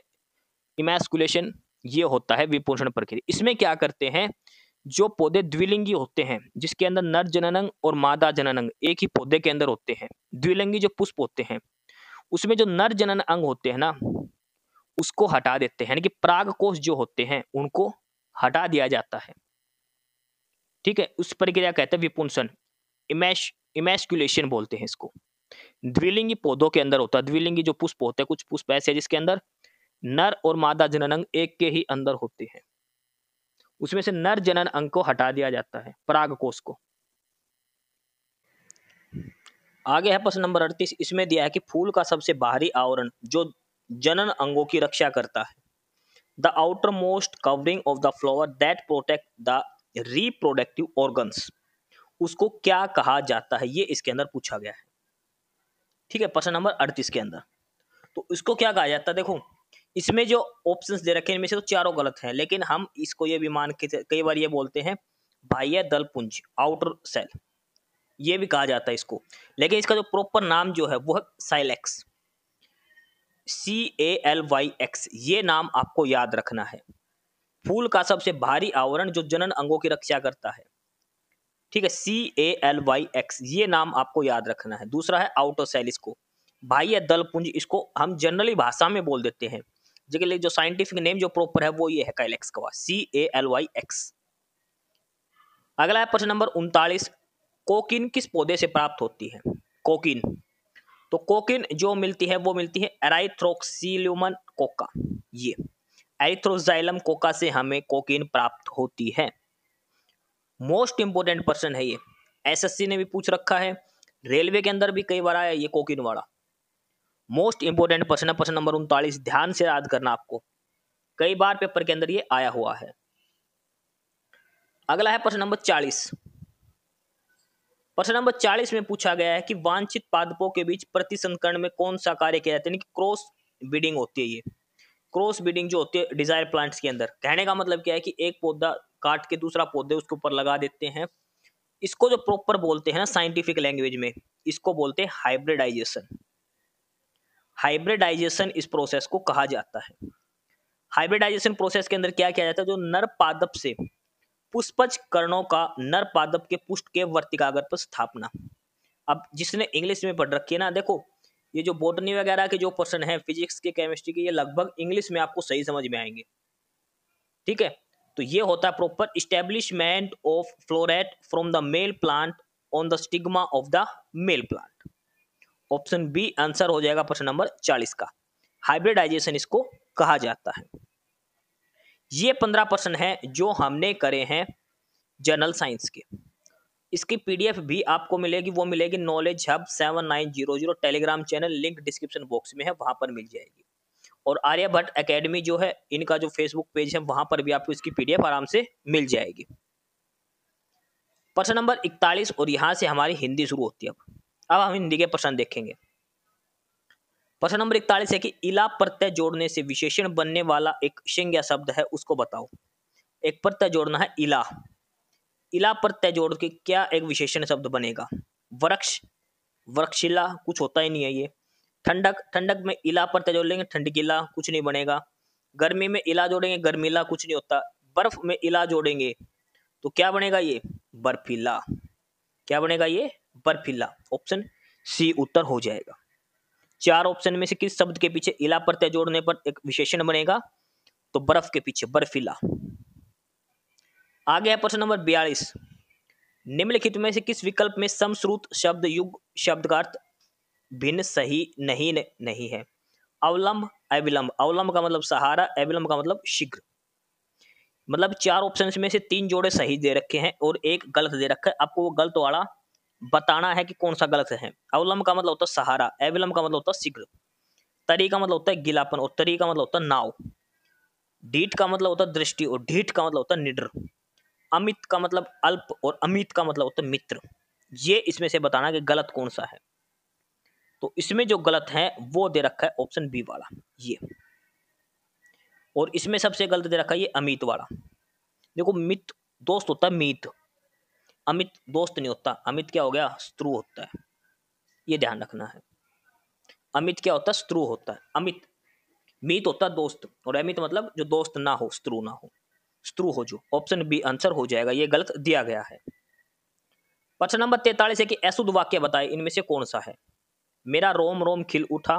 इमैस्कुलेशन ये होता है विपुंसनन प्रक्रिया। इसमें क्या करते हैं, जो पौधे द्विलिंगी होते हैं जिसके अंदर नर जननांग और मादा जननांग एक ही पौधे के अंदर होते हैं, द्विलिंगी जो पुष्प होते हैं उसमें जो नर जनन अंग होते हैं ना उसको हटा देते हैं, यानी कि परागकोश जो होते हैं उनको हटा दिया जाता है। ठीक है, उस प्रक्रिया कहते हैं विपुंसन, इमैस्कुलेशन बोलते हैं इसको। द्विलिंगी पौधों के अंदर होता है, द्विलिंगी जो पुष्प होते हैं, कुछ पुष्प ऐसे हैं जिसके अंदर नर और मादा जनन अंग एक के ही अंदर होते हैं, उसमें से नर जनन अंग को हटा दिया जाता है, परागकोश को। आगे है प्रश्न नंबर 38, इसमें दिया है कि फूल का सबसे बाहरी आवरण जो जनन अंगों की रक्षा करता है, the outer most covering of the flower that protect the reproductive organs, उसको क्या कहा जाता है, ये इसके अंदर पूछा गया है। ठीक है, प्रश्न नंबर 38 के अंदर तो इसको क्या कहा जाता है, देखो इसमें जो ऑप्शंस दे रखे हैं इनमें से तो चारों गलत हैं, लेकिन हम इसको ये भी मान के कई बार ये बोलते हैं बाह्य दल पुंज, आउटर सेल, ये भी कहा जाता है इसको, लेकिन इसका जो प्रॉपर नाम जो है वो है साइलेक्स, CALYX, ये नाम आपको याद रखना है। फूल का सबसे भारी आवरण जो जनन अंगों की रक्षा करता है, ठीक है, CALYX, ये नाम आपको याद रखना है। दूसरा है आउटर सेल, इसको बाह्य दल पुंज, इसको हम जनरली भाषा में बोल देते हैं, लेकिन जो साइंटिफिक नेम जो प्रॉपर है वो ये है काइलेक्स का, CALYX। अगला है प्रश्न नंबर 39, कोकिन किस पौधे से प्राप्त होती है? कोकिन, तो कोकिन जो मिलती है वो मिलती है एराइथ्रोक्सिलुमन कोका, ये एरिथ्रोजाइलम कोका से हमें कोकिन प्राप्त होती है। मोस्ट इंपोर्टेंट प्रश्न है ये, SSC ने भी पूछ रखा है, रेलवे के अंदर भी कई बार आया ये कोकिन वाला। मोस्ट इंपोर्टेंट प्रश्न है प्रश्न नंबर 39, ध्यान से याद करना, आपको कई बार पेपर के अंदर ये आया हुआ है। अगला है प्रश्न नंबर 40। प्रश्न नंबर 40 में पूछा गया है कि वांछित पादपों के बीच प्रतिसंकरण में कौन सा कार्य किया जाता है, यानी कि क्रॉस ब्रीडिंग होती है। ये क्रॉस ब्रीडिंग जो होती है डिजायर प्लांट्स के अंदर, कहने का मतलब क्या है कि एक पौधा काट के दूसरा पौधे उसके ऊपर लगा देते हैं, इसको जो प्रॉपर बोलते हैं ना साइंटिफिक लैंग्वेज में, इसको बोलते हैं हाइब्रिडाइजेशन। हाइब्रिडाइजेशन इस प्रोसेस को कहा जाता है। हाइब्रिडाइजेशन प्रोसेस के अंदर क्या किया जाता है, जो नर पादप से पुष्पज कणों का नर पादप के पुष्ट के वर्तिकाग्र पर स्थापना। अब जिसने इंग्लिश में पढ़ रखी है ना, देखो ये जो बॉटनी वगैरह के जो प्रश्न है, फिजिक्स के, केमिस्ट्री के, ये लगभग इंग्लिश में आपको सही समझ में आएंगे। ठीक है, तो ये होता है proper establishment of floret from the male plant on the stigma of the male plant. Option B answer हो जाएगा प्रश्न नंबर 40 का, हाइब्रिडाइजेशन इसको कहा जाता है। ये 15 प्रश्न है जो हमने करे हैं जनरल साइंस के। इसकी PDF भी आपको मिलेगी, वो मिलेगी knowledge hub 7900 Telegram channel, link description box में है, वहां पर मिल जाएगी। और आर्यभट्ट एकेडमी जो है, इनका जो फेसबुक पेज है वहां पर भी आपको इसकी PDF आराम से मिल जाएगी। प्रश्न नंबर 41, और यहां से हमारी हिंदी शुरू होती है। अब हम हिंदी के प्रश्न देखेंगे। प्रश्न नंबर 41 है कि इला प्रत्यय जोड़ने से विशेषण बनने वाला एक संज्ञा शब्द है, उसको बताओ। एक प्रत्यय जोड़ना है इला, इला प्रत्यय जोड़ के क्या एक विशेषण शब्द बनेगा? वृक्ष, वृक्षिला, कुछ होता ही नहीं है ये। ठंडक, ठंडक में इला प्रत्यय जोड़ लेंगे, ठंडकिला, कुछ नहीं बनेगा। गर्मी में इला जोड़ेंगे, गर्मीला, कुछ नहीं होता। बर्फ में इला जोड़ेंगे तो क्या बनेगा ये? बर्फीला। क्या बनेगा ये? बर्फीला। ऑप्शन सी उत्तर हो जाएगा। 4 ऑप्शन में से किस शब्द के पीछे इला प्रत्यय जोड़ने पर एक विशेषण बनेगा? तो बर्फ के पीछे बर्फीला। आगे है प्रश्न नंबर 42, निम्नलिखित में से किस विकल्प में समश्रुत शब्द युग शब्द का अर्थ भिन्न सही नहीं है? अवलंब, अविलंब। अवलंब का मतलब सहारा, अविलंब का मतलब शीघ्र। मतलब 4 ऑप्शन में से 3 जोड़े सही दे रखे हैं और एक गलत दे रखा है, आपको वो गलत वाला बताना है कि कौन सा गलत है। अवलंब का मतलब होता है सहारा, अविलंब का मतलब होता है शीघ्र। तरी का मतलब होता है गीलापन और तरी का मतलब होता है नाव। ढीठ का मतलब होता है दृष्टि और ढीठ का मतलब होता है निडर। अमित का मतलब अल्प और अमित का मतलब होता है मित्र। ये इसमें से बताना कि गलत कौन सा है। तो इसमें जो गलत है वो दे रखा है ऑप्शन बी वाला ये, और इसमें सबसे गलत दे रखा है ये अमित वाला। देखो मित दोस्त होता है मीत, अमित दोस्त नहीं होता। अमित क्या हो गया, शत्रु होता है, ये ध्यान रखना है। अमित क्या होता है, शत्रु होता है। अमित मीत होता है दोस्त, और अमित मतलब जो दोस्त ना हो, शत्रु ना हो, शत्रु हो जो। ऑप्शन बी आंसर हो जाएगा, ये गलत दिया गया है। प्रश्न नंबर 43 है कि अशुद्ध वाक्य बताए इनमें से कौन सा है। मेरा रोम रोम खिल उठा,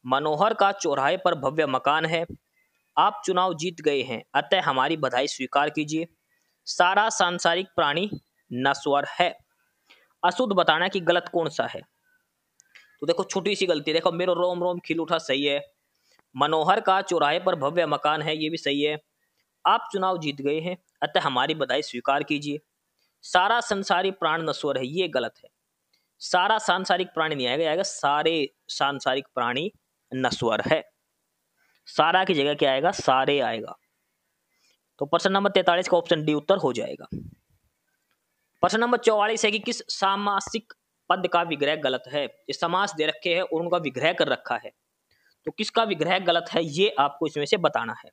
मनोहर का चौराहे पर भव्य मकान है, आप चुनाव जीत गए हैं अतः हमारी बधाई स्वीकार कीजिए, सारा सांसारिक प्राणी नश्वर है। अशुद्ध बताना है कि गलत कौन सा है। तो देखो छोटी सी गलती, देखो मेरा रोम रोम खिल उठा सही है, मनोहर का चौराहे पर भव्य मकान है ये भी सही है, आप चुनाव जीत गए हैं अतः हमारी बधाई स्वीकार कीजिए, सारा संसारी प्राण नश्वर है ये गलत है। सारा सांसारिक प्राणी नहीं आएगा, आएगा सारे सांसारिक प्राणी नश्वर है। सारा की जगह क्या आएगा, सारे आएगा। तो प्रश्न नंबर 43 का ऑप्शन डी उत्तर हो जाएगा। प्रश्न नंबर 44 है कि किस सामासिक पद का विग्रह गलत है। ये समास दे रखे हैं और उनका विग्रह कर रखा है, तो किसका विग्रह गलत है ये आपको इसमें से बताना है।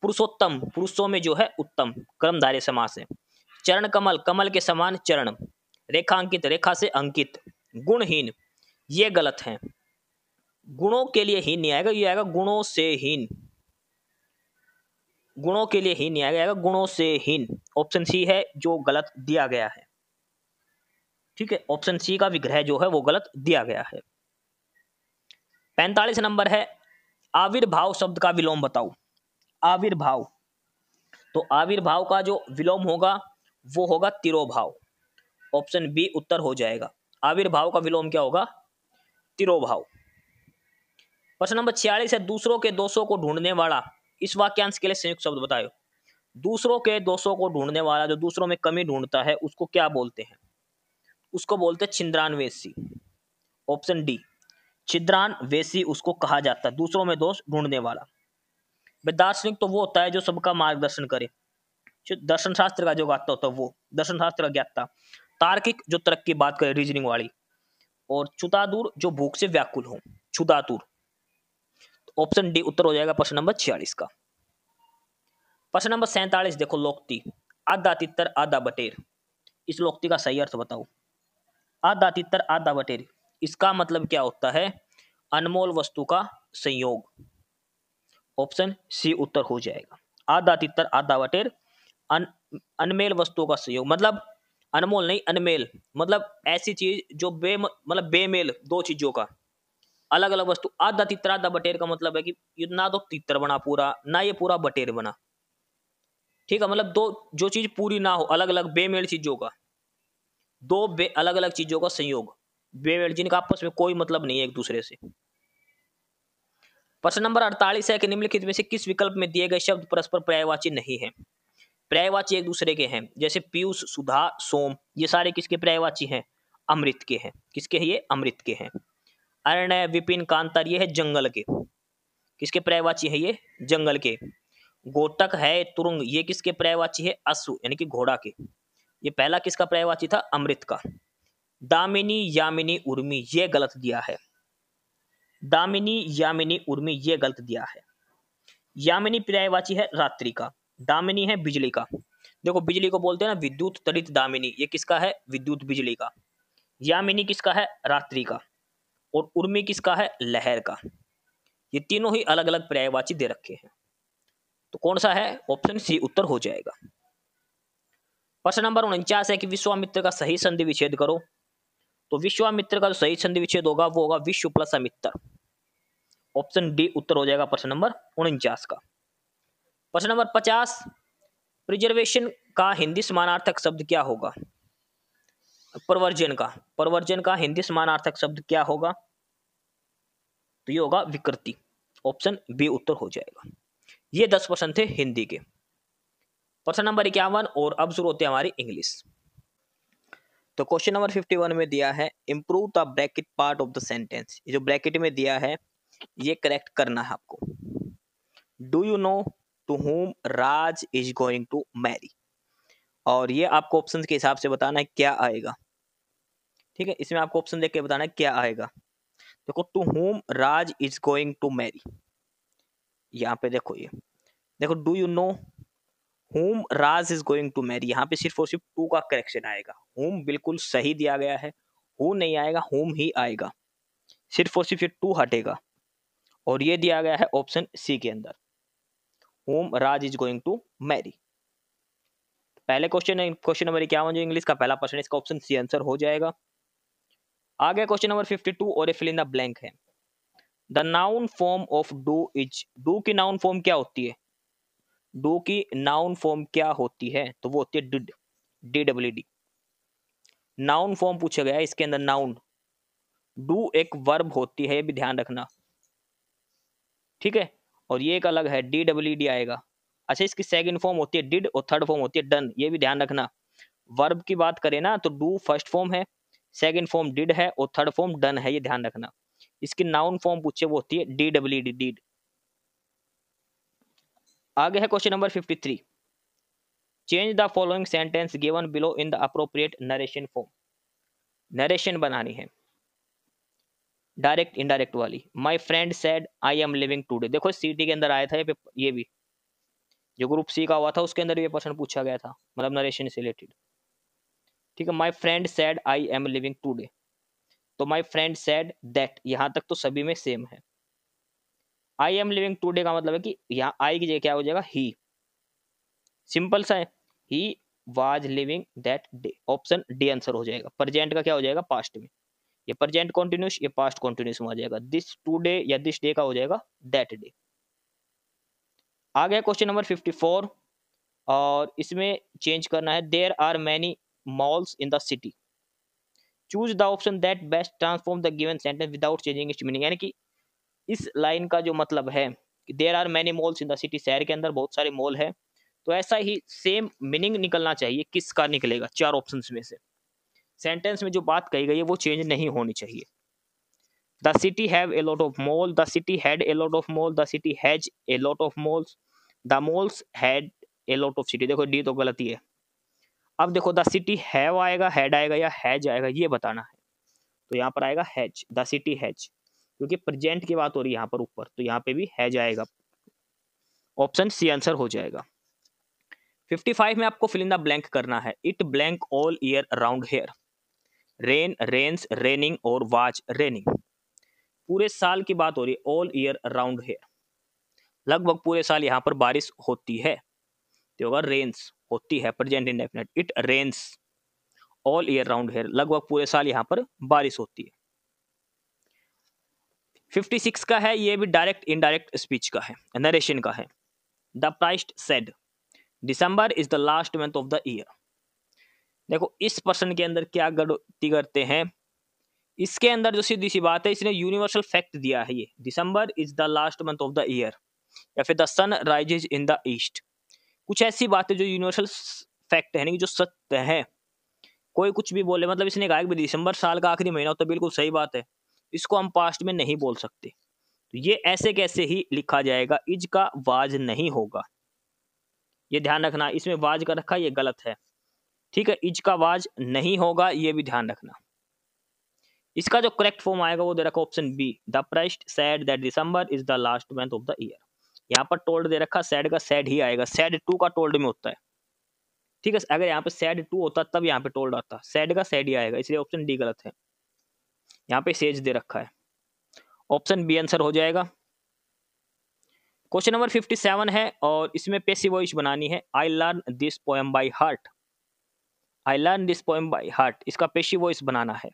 पुरुषोत्तम, पुरुषों में जो है उत्तम, कर्मधारय समास है। चरण कमल, कमल के समान चरण। रेखांकित, रेखा से अंकित। गुणहीन, ये गलत है। गुणों के लिए हीन नहीं आएगा, ये आएगा गुणों से हीन। गुणों के लिए हीन नहीं आएगा, गुणों से हीन। ऑप्शन सी है जो गलत दिया गया है। ठीक है, ऑप्शन सी का विग्रह जो है वो गलत दिया गया है। 45 नंबर है आविर्भाव शब्द का विलोम बताओ। आविर्भाव, तो आविर्भाव का जो विलोम होगा वो होगा तिरोभाव। ऑप्शन बी उत्तर हो जाएगा। आविर्भाव का विलोम क्या होगा, तिरोभाव। प्रश्न नंबर 46 है दूसरों के दोषों को ढूंढने वाला, इस वाक्यांश के लिए संयुक्त शब्द बताओ। दूसरों के दोषों को ढूंढने वाला, जो दूसरों में कमी ढूंढता है उसको क्या बोलते हैं, उसको बोलते हैं छिंद्रान्वेषी। ऑप्शन डी, छिद्रान्वेषी उसको कहा जाता है, दूसरों में दोष ढूंढने वाला। दार्शनिक तो वो होता है जो सबका मार्गदर्शन करे, दर्शन शास्त्र का जो ज्ञाता होता है वो, दर्शन शास्त्र का ज्ञाता। तार्किक जो तर्क की बात करे, रीजनिंग वाली। और क्षुधातुर जो भूख से व्याकुल हो, क्षुधातुर। ऑप्शन डी उत्तर हो जाएगा प्रश्न नंबर 46 का। प्रश्न नंबर 47 देखो, लोक्ति, आधा तितर आधा बटेर, इस लोक्ति का सही अर्थ बताओ। आधा तितर आधा बटेर, इसका मतलब क्या होता है, अनमोल वस्तु का संयोग। ऑप्शन सी उत्तर हो जाएगा। आधा तितर आधा बटेर, अनमेल वस्तुओं का संयोग, मतलब अनमोल नहीं अनमेल, मतलब ऐसी चीज जो मतलब बेमेल दो चीजों का, अलग अलग वस्तु। आधा तितर आधा बटेर का मतलब है कि ये ना तो तितर बना पूरा, ना ये पूरा बटेर बना। ठीक है, मतलब दो जो चीज पूरी ना हो, अलग अलग बेमेल चीजों का, दो अलग अलग चीजों का संयोग, बेमेल जिनका आपस में कोई मतलब नहीं है एक दूसरे से। प्रश्न नंबर 48 है कि निम्नलिखित में से किस विकल्प में दिए गए शब्द परस्पर पर्यायवाची नहीं है। पर्यायवाची एक दूसरे के हैं, जैसे पीयूष, सुधा, सोम, ये सारे किसके पर्यायवाची हैं, अमृत के हैं। किसके हैं ये, अमृत के हैं। अरण्य, विपिन, कांतार, ये है जंगल के, किसके पर्यायवाची है ये, जंगल के। गोटक है, तुरंग, ये किसके पर्यायवाची है, अश्व यानी कि घोड़ा के। ये पहला किसका पर्यायवाची था, अमृत का। दामिनी, यामिनी, उर्मी, ये गलत दिया है। दामिनी, यामिनी, उर्मी, ये गलत दिया है। यामिनी पर्यायवाची है रात्रि का, दामिनी है बिजली का। देखो बिजली को बोलते हैं ना विद्युत तड़ित दामिनी, ये किसका है, विद्युत बिजली का। यामिनी किसका है, रात्रि का। और उर्मी किसका है, लहर का। ये तीनों ही अलग अलग पर्यायवाची दे रखे हैं, तो कौन सा है, ऑप्शन सी उत्तर हो जाएगा। प्रश्न नंबर 49 है कि विश्वामित्र का सही संधि विच्छेद करो। तो विश्वामित्र का जो सही संधि विच्छेद होगा वो होगा विश्व प्लस अमित्र। ऑप्शन डी उत्तर हो जाएगा प्रश्न नंबर 49 का। प्रश्न नंबर 50, प्रिजर्वेशन का हिंदी समानार्थक शब्द क्या होगा। प्रवर्जन का, प्रवर्जन का हिंदी समानार्थक शब्द क्या होगा, तो ये होगा विकृति। ऑप्शन बी उत्तर हो जाएगा। ये 10 प्रश्न थे हिंदी के। प्रश्न नंबर 51 और अब शुरू होते हैं हमारी इंग्लिश। तो क्वेश्चन नंबर 51 में दिया है improve the bracket part of the sentence. ये जो ब्रैकेट में दिया है ये करेक्ट करना है आपको। Do you know to whom Raj is going to marry, और ये आपको ऑप्शन के हिसाब से बताना है क्या आएगा। ठीक है, इसमें आपको ऑप्शन देख के बताना है क्या आएगा। देखो, to whom Raj is going to marry, यहाँ पे देखो, ये देखो, do you know whom Raj is going to marry, यहाँ पे सिर्फ और सिर्फ टू का करेक्शन आएगा। whom बिल्कुल सही दिया गया है, who नहीं आएगा, whom ही आएगा, सिर्फ और सिर्फ ये टू हटेगा, और ये दिया गया है ऑप्शन सी के अंदर, whom Raj is going to marry. पहले क्वेश्चन नंबर 51 जो इंग्लिश का पहला प्रश्न, इसका ऑप्शन सी आंसर हो जाएगा। आगे क्वेश्चन नंबर 52 और फिल इन द ब्लैंक है। The noun form of do is, do की नाउन फॉर्म क्या होती है? डू की नाउन फॉर्म क्या होती है? तो वो होती है डिड, DWD। नाउन फॉर्म पूछा गया है इसके अंदर, नाउन। डू एक वर्ब होती है, ये भी ध्यान रखना, ठीक है, और ये एक अलग है, DWD आएगा। अच्छा, इसकी सेकंड फॉर्म होती है डिड और थर्ड फॉर्म होती है डन, ये भी ध्यान रखना। वर्ब की बात करें ना तो डू फर्स्ट फॉर्म है, सेकंड फॉर्म डिड है और थर्ड फॉर्म डन है, ये ध्यान रखना। इसकी नाउन फॉर्म पूछे वो होती है DWD, डिड। आगे है question number 53। Change the following sentence given below in the appropriate narration form. Narration बनानी है, डायरेक्ट इनडायरेक्ट वाली। My friend said I am living today, देखो सीटी के अंदर आया था ये भी, जो ग्रुप सी का हुआ था उसके अंदर ये प्रश्न पूछा गया था, मतलब नरेशन से रिलेटेड। ठीक है, my friend said I am living today, तो माय फ्रेंड सेड दैट, यहां तक तो सभी में सेम है। आई एम लिविंग टुडे का मतलब है कि यहाँ आई की जगह क्या हो जाएगा, ही, सिंपल सा है, he was living that day, option D answer हो जाएगा। प्रेजेंट का क्या हो जाएगा, पास्ट में, ये प्रेजेंट कॉन्टिन्यूस, ये पास्ट कॉन्टिन्यूस में आ जाएगा। दिस टुडे या दिस डे का हो जाएगा दैट डे। आ गया क्वेश्चन नंबर 54, और इसमें चेंज करना है। There are many malls in the city, choose the option that best transform the given sentence without changing its meaning, यानी कि इस लाइन का जो मतलब है कि there are many malls in the city, शहर के अंदर बहुत सारे मॉल है, तो ऐसा ही सेम मीनिंग निकलना चाहिए, किसका निकलेगा चार ऑप्शंस में से। सेंटेंस में जो बात कही गई है वो चेंज नहीं होनी चाहिए। The city have a lot of mall, the city had a lot of mall, the city has a lot of malls, the malls had a lot of city. देखो डी तो गलत ही है। अब देखो, द सिटी हैव आएगा, had आएगा या has आएगा, ये बताना है। तो यहाँ पर आएगा हैज, द सिटी हैज, क्योंकि प्रेजेंट की बात हो रही है यहाँ पर ऊपर, तो यहाँ पे भी हैज आएगा, ऑप्शन सी आंसर हो जाएगा। 55 में आपको फिल इन द ब्लैंक करना है। It blank all year around here, rain rains raining और वाच रेनिंग, पूरे साल की बात हो रही है, ऑल ईयर अराउंड हेयर, लगभग पूरे साल यहाँ पर बारिश होती है, तो होगा रेन्स, होती है present indefinite. It rains all year round here, लगभग पूरे साल यहाँ पर बारिश होती है। 56 का है, ये भी डायरेक्ट इनडायरेक्ट स्पीच का है, नरेशन का है। The priest said December is the last month of the year. देखो इस प्रश्न के अंदर क्या गलती करते हैं, इसके अंदर जो सीधी सी बात है, इसने यूनिवर्सल फैक्ट दिया है, ये December is the last month of the year, या फिर the sun rises in the east, कुछ ऐसी बातें जो यूनिवर्सल फैक्ट है, नहीं जो सत्य है, कोई कुछ भी बोले, मतलब इसने कहा कि दिसंबर साल का आखिरी महीना हो, तो बिल्कुल सही बात है, इसको हम पास्ट में नहीं बोल सकते, तो ये ऐसे कैसे ही लिखा जाएगा, इज का वाज नहीं होगा, ये ध्यान रखना, इसमें वाज का रखा ये गलत है, ठीक है, इज का वाज नहीं होगा, ये भी ध्यान रखना। इसका जो करेक्ट फॉर्म आएगा वो दे रखा option B, the priest said that December is the last month of the year. यहाँ पर टोल्ड दे रखा, सैड का सैड ही आएगा, सैड टू का टोल्ड में होता है, ठीक है, अगर यहाँ पे सैड टू होता तब यहाँ पे टोल्ड आता, सैड का सैड ही आएगा, इसलिए ऑप्शन डी गलत है, यहाँ पे सेज दे रखा है, ऑप्शन बी आंसर हो जाएगा। क्वेश्चन नंबर 57 है, और इसमें पैसिव वॉइस बनानी है। I learn this poem by heart, I learn this poem by heart, इसका पैसिव वॉइस बनाना है,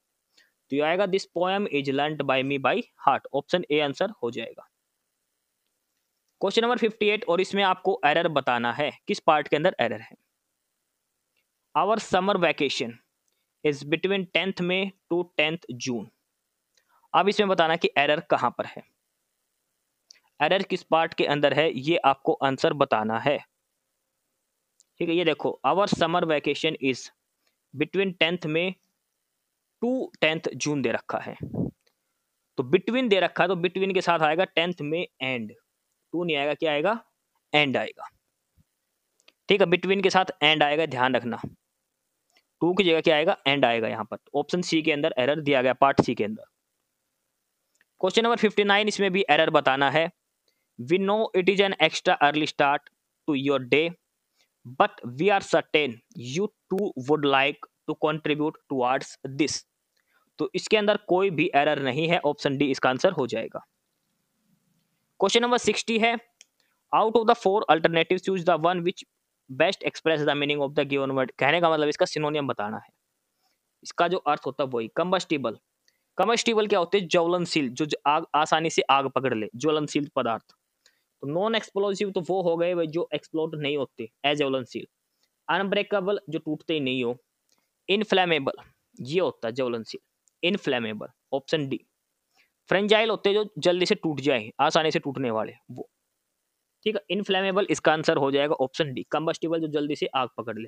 तो ये आएगा this poem is learned by me by heart, option A answer हो जाएगा। क्वेश्चन नंबर 58, और इसमें आपको एरर बताना है, किस पार्ट के अंदर एरर है। Our summer vacation is between 10th May to 10th June. अब इसमें बताना कि एरर कहां पर है, एरर किस पार्ट के अंदर है, ये आपको आंसर बताना है, ठीक है। ये देखो, our summer vacation is between 10th May to 10th June दे रखा है, तो बिटवीन दे रखा है तो बिटवीन के साथ आएगा 10th में एंड, टू नहीं आएगा, क्या आएगा, एंड आएगा। ठीक है, बिटवीन के साथ एंड आएगा, ध्यान रखना, टू की जगह क्या आएगा, एंड आएगा यहाँ पर। ऑप्शन सी के अंदर एरर दिया गया, पार्ट सी के अंदर। क्वेश्चन नंबर 59, इसमें भी एरर बताना है। We know it is an extra early start to your day, but we are certain you too would like to contribute towards this. तो इसके अंदर कोई भी एरर नहीं है, ऑप्शन डी इसका आंसर हो जाएगा। क्वेश्चन नंबर 60 है, out of the 4 alternative choose the one which best express the meaning of the given word. कहने का मतलब इसका सिनोनियम बताना है, इसका जो अर्थ होता है वही। कंबस्टिबल, कंबस्टिबल क्या होते हैं, ज्वलनशील, जो आग आसानी से आग पकड़ ले, ज्वलनशील पदार्थ। तो नॉन एक्सप्लोसिव तो वो हो गए भाई जो एक्सप्लोड नहीं होते, अज्वलनशील। अनब्रेकेबल, जो टूटते ही नहीं हो। इनफ्लेमेबल, ये होता है ज्वलनशील, इनफ्लेमेबल, ऑप्शन डी। फ्रेंजाइल होते हैं जो जल्दी से टूट जाए, आसानी से टूटने वाले, वो। ठीक है, इनफ्लेमेबल इसका आंसर हो जाएगा ऑप्शन डी। कंबस्टिबल जो जल्दी से आग पकड़ ले,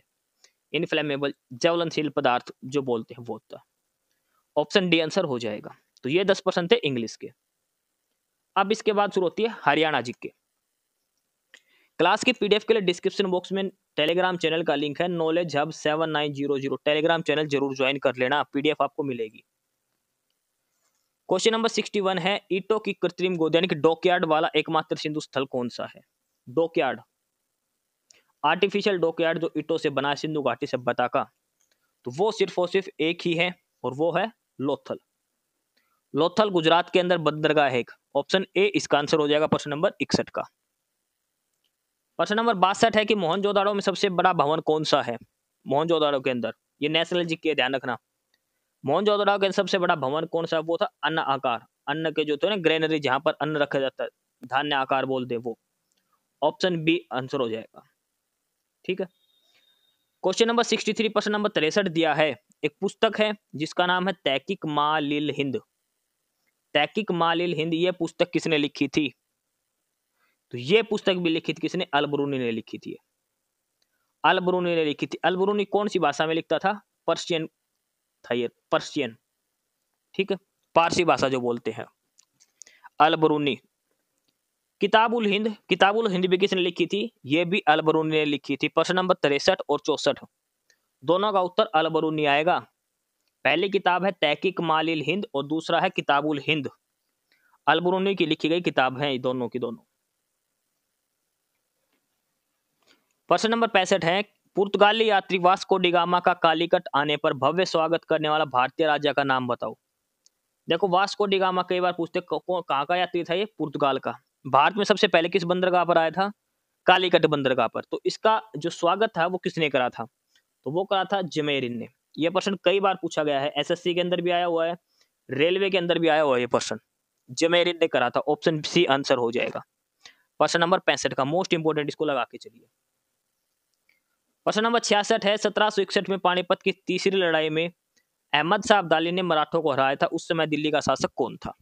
इनफ्लेमेबल ज्वलनशील पदार्थ जो बोलते हैं वो होता है, ऑप्शन डी आंसर हो जाएगा। तो ये 10% थे इंग्लिश के। अब इसके बाद शुरू होती है हरियाणा जीके। क्लास की पीडीएफ के लिए डिस्क्रिप्शन बॉक्स में टेलीग्राम चैनल का लिंक है, नॉलेज हब 7900। टेलीग्राम चैनल जरूर ज्वाइन कर लेना, पीडीएफ आपको मिलेगी। क्वेश्चन नंबर 61 है, ईटों की कृत्रिम गोद यानी कि डॉकयार्ड वाला एकमात्र सिंधु स्थल कौन सा है। डॉकयार्ड, आर्टिफिशियल डॉकयार्ड जो ईटों से बना है सिंधु घाटी सभ्यता का, तो वो सिर्फ और सिर्फ एक ही है, और वो है लोथल। लोथल गुजरात के अंदर बंदरगाह है एक, ऑप्शन ए इसका आंसर हो जाएगा प्रश्न नंबर 61 का। प्रश्न नंबर 62 है कि मोहनजोदाड़ो में सबसे बड़ा भवन कौन सा है। मोहनजोदाड़ो के अंदर, ये नेशनल जी के, ध्यान रखना। मोहनजोदाड़ो के सबसे बड़ा भवन कौन सा, वो था अन्न आकार, अन्न के जो थे ना ग्रेनरी, जहां पर अन्न रखा जाता है, धान्य आकार बोलते वो, ऑप्शन बी आंसर हो जाएगा। ठीक है, क्वेश्चन नंबर 63, प्रश्न नंबर 63 दिया है, एक पुस्तक है जिसका नाम है तहकीक मालिल हिंद। तहकीक मालिल हिंद, ये पुस्तक किसने लिखी थी। तो ये पुस्तक भी लिखी थी किसने, अल-बरूनी ने लिखी थी। अल-बरूनी ने लिखी थी। अल-बरूनी कौन सी भाषा में लिखता था, पर्शियन था ये, पर्शियन। ठीक है, पारसी भाषा जो बोलते हैं, अल-बरूनी। किताबुल हिंद, किताबुल हिंद भी किसने लिखी थी, ये भी अल-बरूनी ने लिखी थी। प्रश्न नंबर 63 और 64 दोनों का उत्तर अल-बरूनी आएगा। पहली किताब है तहकीक मालिल हिंद और दूसरा है किताबुल हिंद, अल-बरूनी की लिखी गई किताब है दोनों की दोनों। प्रश्न नंबर 65 है, पुर्तगाली यात्री वास्को डिगामा का कालीकट आने पर भव्य स्वागत करने वाला भारतीय राजा का नाम बताओ। देखो, वास्को डिगामा कई बार पूछते, कहाँ का यात्री था ये, पुर्तगाल का। भारत में सबसे पहले किस बंदरगाह पर आया था, कालीकट बंदरगाह पर। तो इसका जो स्वागत था वो किसने करा था, तो वो करा था जमेरिन ने। यह प्रश्न कई बार पूछा गया है, एसएससी के अंदर भी आया हुआ है, रेलवे के अंदर भी आया हुआ है ये प्रश्न, जमेरिन ने करा था, ऑप्शन सी आंसर हो जाएगा। प्रश्न नंबर 65 का मोस्ट इंपोर्टेंट, इसको लगा के चलिए। प्रश्न नंबर 66 है, 1761 में पानीपत की तीसरी लड़ाई में अहमद शाह अब्दाली ने मराठों को हराया था, उस समय दिल्ली का शासक कौन था।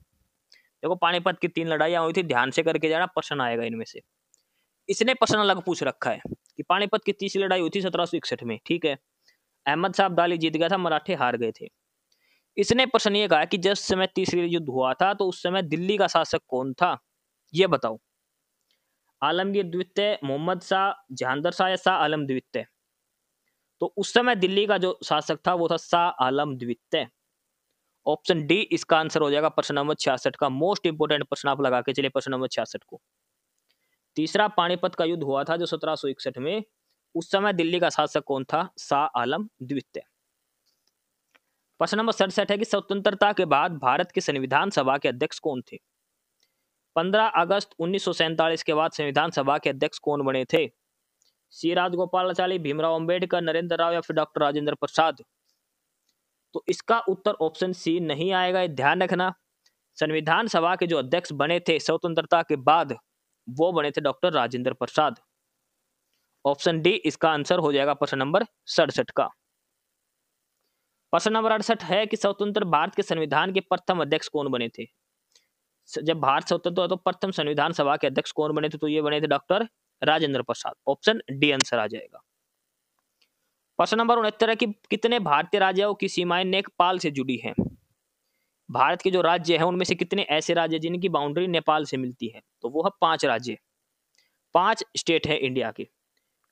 देखो, पानीपत की 3 लड़ाइयां हुई थी, ध्यान से करके जाना, प्रश्न आएगा इनमें से। इसने प्रश्न अलग पूछ रखा है कि पानीपत की तीसरी लड़ाई हुई थी 1761 में, ठीक है, अहमद शाह अब्दाली जीत गया था, मराठे हार गए थे। इसने प्रश्न ये कहा कि जिस समय तीसरी युद्ध हुआ था तो उस समय दिल्ली का शासक कौन था, ये बताओ। आलमगीर द्वितीय, मोहम्मद शाह, जहांगीर शाह या शाह आलम द्वितीय। तो उस समय दिल्ली का जो शासक था वो था शाह आलम द्वितीय, ऑप्शन डी इसका आंसर हो जाएगा। प्रश्न नंबर 66 का मोस्ट इंपोर्टेंट प्रश्न आप लगा के चलिए, प्रश्न नंबर 66 को। तीसरा पानीपत का युद्ध हुआ था जो 1761 में, उस समय दिल्ली का शासक कौन था, शाह आलम द्वितीय। प्रश्न नंबर 67 है कि स्वतंत्रता के बाद भारत के संविधान सभा के अध्यक्ष कौन थे। 15 अगस्त 1947 के बाद संविधान सभा के अध्यक्ष कौन बने थे, सी राजगोपालाचारी, भीमराव अंबेडकर, नरेंद्र राव या फिर डॉक्टर राजेंद्र प्रसाद। तो इसका उत्तर ऑप्शन सी नहीं आएगा, ध्यान रखना। संविधान सभा के जो अध्यक्ष बने थे स्वतंत्रता के बाद, वो बने थे doctor Rajendra Prasad, option D इसका आंसर हो जाएगा प्रश्न नंबर 67 का। प्रश्न नंबर 68 है कि स्वतंत्र भारत के संविधान के प्रथम अध्यक्ष कौन बने थे। जब भारत स्वतंत्र हुआ तो प्रथम संविधान सभा के अध्यक्ष कौन बने थे, तो ये बने थे doctor Rajendra Prasad, option D answer आ जाएगा। प्रश्न नंबर 69 है कि कितने भारतीय राज्यों की सीमाएं नेपाल से जुड़ी हैं। भारत के जो राज्य हैं उनमें से कितने ऐसे राज्य जिनकी बाउंड्री नेपाल से मिलती है, तो वो है 5 राज्य, 5 स्टेट है इंडिया के।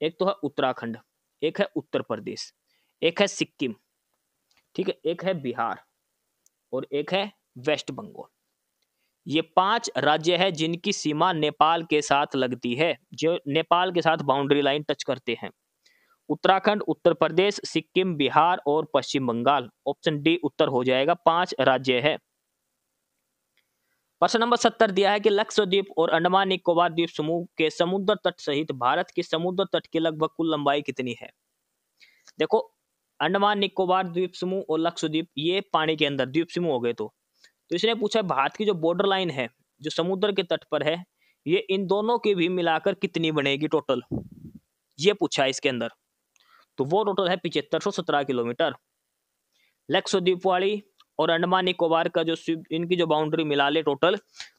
एक तो है उत्तराखंड, एक है उत्तर प्रदेश, एक है सिक्किम, ठीक है, एक है बिहार और एक है वेस्ट बंगाल। ये 5 राज्य है जिनकी सीमा नेपाल के साथ लगती है, जो नेपाल के साथ बाउंड्री लाइन टच करते हैं। उत्तराखंड, उत्तर प्रदेश, सिक्किम, बिहार और पश्चिम बंगाल। ऑप्शन डी उत्तर हो जाएगा, 5 राज्य है। प्रश्न नंबर 70 दिया है कि लक्षद्वीप और अंडमान निकोबार द्वीप समूह के समुद्र तट सहित भारत के समुद्र तट की लगभग कुल लंबाई कितनी है। देखो, अंडमान निकोबार द्वीप समूह और लक्षद्वीप ये पानी के अंदर द्वीप समूह हो गए। तो इसने पूछा भारत की जो बॉर्डर लाइन है जो समुद्र के तट पर है, ये इन दोनों के भी मिलाकर कितनी बनेगी टोटल, ये पूछा है इसके अंदर। तो वो टोटल है 7517 किलोमीटर। लक्षद्वीप वाली और अंडमान निकोबार का जो इनकी जो बाउंड्री मिला ले टोटल,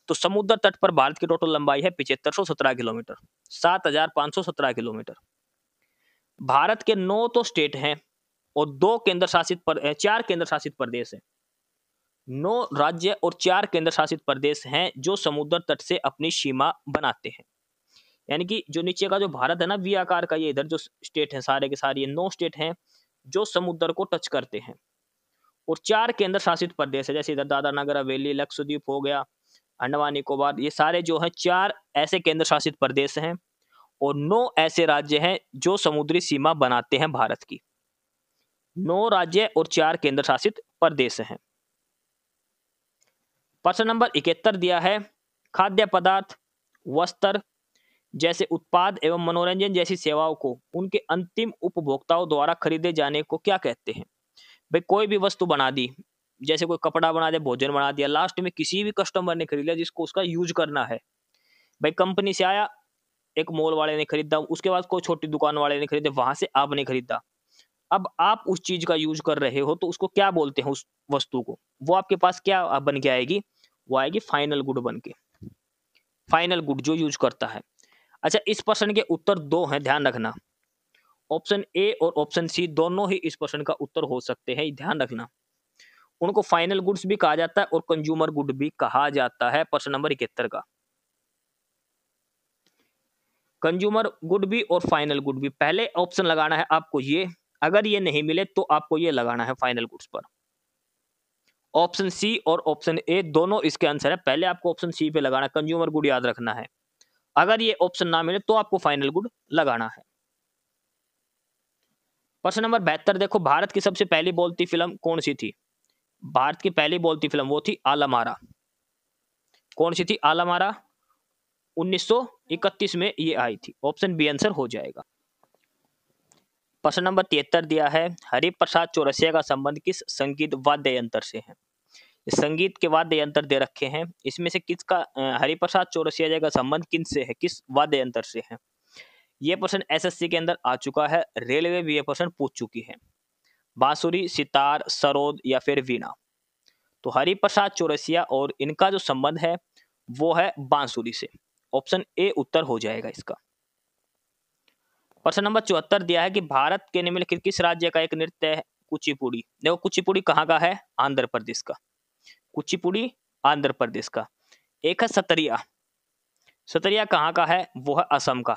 तो समुद्र तट पर भारत की टोटल लंबाई है 7517 किलोमीटर, 7517 किलोमीटर। भारत के 9 तो स्टेट हैं और 4 केंद्र शासित प्रदेश हैं। 9 राज्य और 4 केंद्र शासित प्रदेश हैं जो समुद्र तट से अपनी सीमा बनाते हैं। यानी कि जो नीचे का जो भारत है ना, वी आकार का, ये इधर जो स्टेट है सारे के सारे, ये 9 स्टेट हैं जो समुद्र को टच करते हैं और 4 केंद्र शासित प्रदेश है, जैसे इधर दादरा नगर हवेली, लक्षद्वीप हो गया, अंडमान निकोबार, ये सारे जो है 4 ऐसे केंद्र शासित प्रदेश हैं और 9 ऐसे राज्य हैं जो समुद्री सीमा बनाते हैं भारत की। 9 राज्य और 4 केंद्र शासित प्रदेश हैं। प्रश्न नंबर 71 दिया है, खाद्य पदार्थ, वस्त्र जैसे उत्पाद एवं मनोरंजन जैसी सेवाओं को उनके अंतिम उपभोक्ताओं द्वारा खरीदे जाने को क्या कहते हैं। भाई कोई भी वस्तु बना दी, जैसे कोई कपड़ा बना दिया, भोजन बना दिया, लास्ट में किसी भी कस्टमर ने खरीद लिया जिसको उसका यूज करना है। भाई कंपनी से आया, एक मॉल वाले ने खरीदा, उसके बाद कोई छोटी दुकान वाले ने खरीदा, वहां से आपने खरीदा, अब आप उस चीज का यूज कर रहे हो तो उसको क्या बोलते हैं, उस वस्तु को, वो आपके पास क्या बन के आएगी, वो आएगी फाइनल गुड बन के, फाइनल गुड जो यूज करता है। अच्छा, इस प्रश्न के उत्तर 2 हैं, ध्यान रखना। ऑप्शन ए और ऑप्शन सी दोनों ही इस प्रश्न का उत्तर हो सकते हैं, ध्यान रखना। उनको फाइनल गुड्स भी कहा जाता है और कंज्यूमर गुड भी कहा जाता है। प्रश्न नंबर 71 का कंज्यूमर गुड भी और फाइनल गुड भी, पहले ऑप्शन लगाना है आपको ये, अगर ये नहीं मिले तो आपको ये लगाना है फाइनल गुड्स पर। ऑप्शन सी और ऑप्शन ए दोनों इसके आंसर है, पहले आपको ऑप्शन सी पे लगाना, कंज्यूमर गुड याद रखना है। अगर ये ऑप्शन ना मिले तो आपको फाइनल गुड लगाना है। प्रश्न नंबर 72 देखो, भारत की सबसे पहली बोलती फिल्म कौन सी थी। भारत की पहली बोलती फिल्म वो थी आलमारा। कौन सी थी, आलमारा, 1931 में ये आई थी। ऑप्शन बी आंसर हो जाएगा। प्रश्न नंबर 73 दिया है, हरिप्रसाद चौरसिया का संबंध किस संगीत वाद्य यंत्र से है। संगीत के वाद्य यंत्र दे रखे हैं, इसमें से किसका हरिप्रसाद चौरसिया जी का संबंध किन से है, किस वाद्य यंत्र से है। यह प्रश्न एसएससी के अंदर आ चुका है, रेलवे भी यह प्रश्न पूछ चुकी है। बांसुरी, सितार, सरोद या फिर वीणा। तो हरिप्रसाद चौरसिया और इनका जो संबंध है वो है बांसुरी से। ऑप्शन ए उत्तर हो जाएगा इसका। प्रश्न नंबर 74 दिया है कि भारत के निम्नलिखित किस राज्य का एक नृत्य है कुचिपुड़ी। देखो कुचिपुड़ी कहाँ का है, आंध्र प्रदेश का। कुचिपुड़ी आंध्र प्रदेश का। एक है सतरिया, सतरिया कहाँ का है, वो है असम का।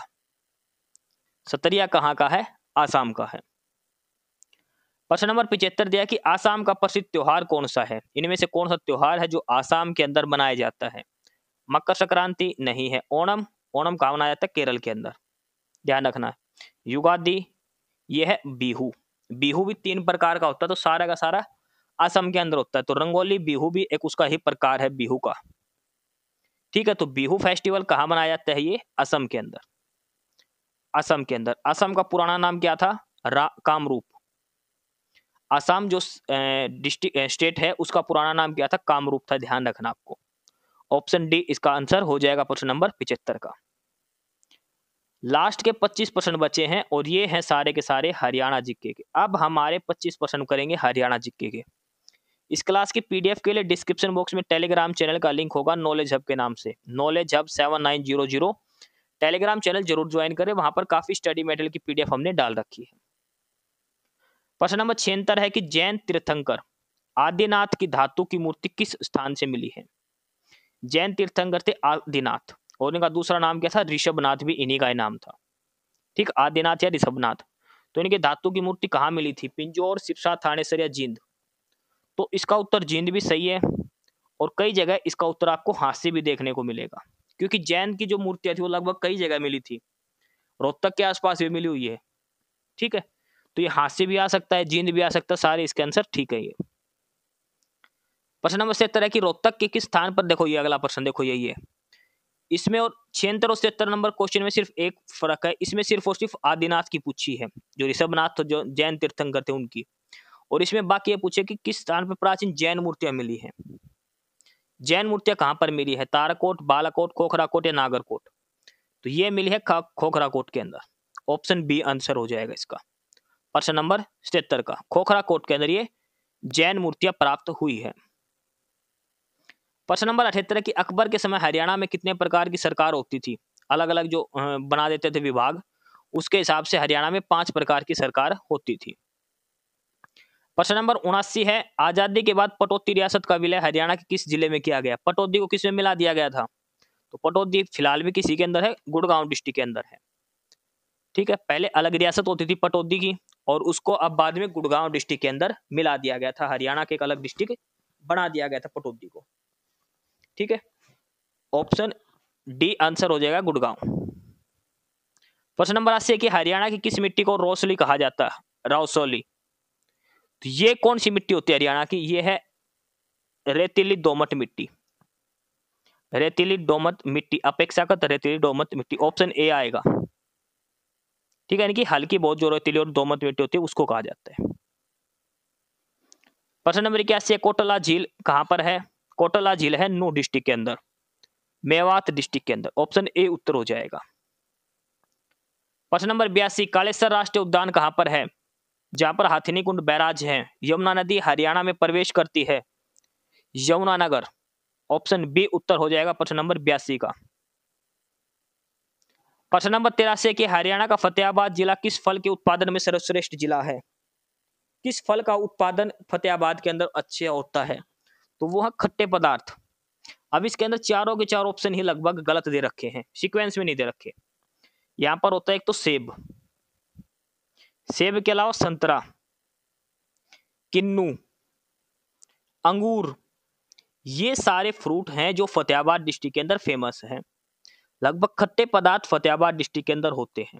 सतरिया कहाँ का है, आसाम का है। प्रश्न नंबर 75 दिया कि आसाम का प्रसिद्ध त्योहार कौन सा है। इनमें से कौन सा त्योहार है जो आसाम के अंदर मनाया जाता है। मकर संक्रांति नहीं है, ओणम, ओणम कहाँ मनाया जाता है, केरल के अंदर, ध्यान रखना है। युगादि, यह है बिहू। बिहू भी 3 प्रकार का होता है, तो सारा का सारा असम के अंदर होता है। तो रंगोली बिहू भी एक उसका ही प्रकार है बिहू का, ठीक है। तो बिहू फेस्टिवल कहाँ मनाया जाता है, ये असम के अंदर। असम के अंदर, असम का पुराना नाम क्या था, कामरूप। असम जो डिस्ट्रिक्ट स्टेट है उसका पुराना नाम क्या था, कामरूप था, ध्यान रखना आपको। ऑप्शन डी इसका आंसर हो जाएगा प्रश्न नंबर 75 का। लास्ट के 25 प्रश्न बचे हैं और ये हैं सारे के सारे हरियाणा जीके के। अब हमारे 25 प्रश्न करेंगे हरियाणा जीके के। इस क्लास की पीडीएफ के लिए डिस्क्रिप्शन बॉक्स में टेलीग्राम चैनल का लिंक होगा नॉलेज हब के नाम से, नॉलेज हब 7900। टेलीग्राम चैनल जरूर ज्वाइन करें, वहां पर काफी स्टडी मटेरियल की पीडीएफ हमने डाल रखी है। प्रश्न नंबर 76 है कि जैन तीर्थंकर आदिनाथ की धातु की मूर्ति किस स्थान से मिली है? जैन तीर्थंकर थे आदिनाथ, और इनका दूसरा नाम क्या था? ऋषभनाथ, भी इन्हीं का ही नाम था। ठीक, आदिनाथ या ऋषभनाथ। तो इनके धातु की मूर्ति कहाँ मिली थी? पिंजौर, सिरसा, थानेसर या जींद? तो इसका उत्तर जींद भी सही है, और कई जगह इसका उत्तर आपको हाथ से भी देखने को मिलेगा, क्योंकि जैन की जो मूर्तियां थी वो लगभग कई जगह मिली थी, रोहतक के आसपास भी मिली हुई है। ठीक है, तो ये हाथ से भी आ सकता है, जींद भी आ सकता है, सारे इसके आंसर ठीक है। ये प्रश्न नंबर 77 है कि रोहतक के किस स्थान पर, देखो ये अगला प्रश्न देखो यही है, इसमें और 76 और 77 नंबर क्वेश्चन में सिर्फ एक फर्क है, इसमें सिर्फ और सिर्फ आदिनाथ की पूछी है, जो ऋषभनाथ थे, जो जैन तीर्थंकर थे उनकी, और इसमें बाकी ये पूछे कि किस स्थान पर प्राचीन जैन मूर्तियां मिली हैं। जैन मूर्तियां कहां पर मिली है? ताराकोट, बालाकोट, खोखराकोट या नागरकोट? तो ये मिली है खोखराकोट के अंदर, ऑप्शन बी आंसर हो जाएगा इसका। प्रश्न नंबर 77 का खोखराकोट के अंदर ये जैन मूर्तियां प्राप्त हुई है। प्रश्न नंबर 78 कि अकबर के समय हरियाणा में कितने प्रकार की सरकार होती थी? अलग अलग जो बना देते थे विभाग, उसके हिसाब से हरियाणा में 5 प्रकार की सरकार होती थी। प्रश्न नंबर 79 है, आजादी के बाद पटौदी रियासत का विलय हरियाणा के किस जिले में किया गया? पटौदी को किस में मिला दिया गया था? तो पटौदी फिलहाल भी किसी के अंदर है? गुड़गांव डिस्ट्रिक्ट के अंदर है। ठीक है, पहले अलग रियासत होती थी पटौदी की, और उसको अब बाद में गुड़गांव डिस्ट्रिक्ट के अंदर मिला दिया गया था, हरियाणा के एक अलग डिस्ट्रिक्ट बना दिया गया था पटौदी को। ठीक है, ऑप्शन डी आंसर हो जाएगा गुड़गांव। प्रश्न नंबर 80 है कि हरियाणा की किस मिट्टी को रोसली कहा जाता है? रौसोली। तो ये कौन सी मिट्टी होती है हरियाणा की? ये है रेतीली दोमट मिट्टी। रेतीली दोमट मिट्टी, अपेक्षाकृत रेतीली दोमट मिट्टी, ऑप्शन ए आएगा। ठीक है, यानी कि हल्की बहुत जो रेतीली और दोमट मिट्टी होती है उसको कहा जाता है। प्रश्न नंबर 81, कोटला झील कहां पर है? कोटला झील है नूह डिस्ट्रिक्ट के अंदर, मेवात डिस्ट्रिक्ट के अंदर, ऑप्शन ए उत्तर हो जाएगा। प्रश्न नंबर 82, कालेसर राष्ट्रीय उद्यान कहां पर है? जहां पर हाथिनी कुंड बैराज है। यमुना नदी हरियाणा में प्रवेश करती है, यमुनानगर, ऑप्शन बी उत्तर हो जाएगा प्रश्न नंबर 82 का। प्रश्न नंबर 83 कि हरियाणा का फतेहाबाद जिला किस फल के उत्पादन में सर्वश्रेष्ठ जिला है? किस फल का उत्पादन फतेहाबाद के अंदर अच्छे होता है? तो वो है खट्टे पदार्थ। अब इसके अंदर चारों के चार ऑप्शन ही लगभग गलत दे रखे हैं, सीक्वेंस में नहीं दे रखे। यहां पर होता है एक तो सेब, सेब के अलावा संतरा, किन्नू, अंगूर, ये सारे फ्रूट हैं जो फतेहाबाद डिस्ट्रिक्ट के अंदर फेमस हैं। लगभग खट्टे पदार्थ फतेहाबाद डिस्ट्रिक्ट के अंदर होते हैं।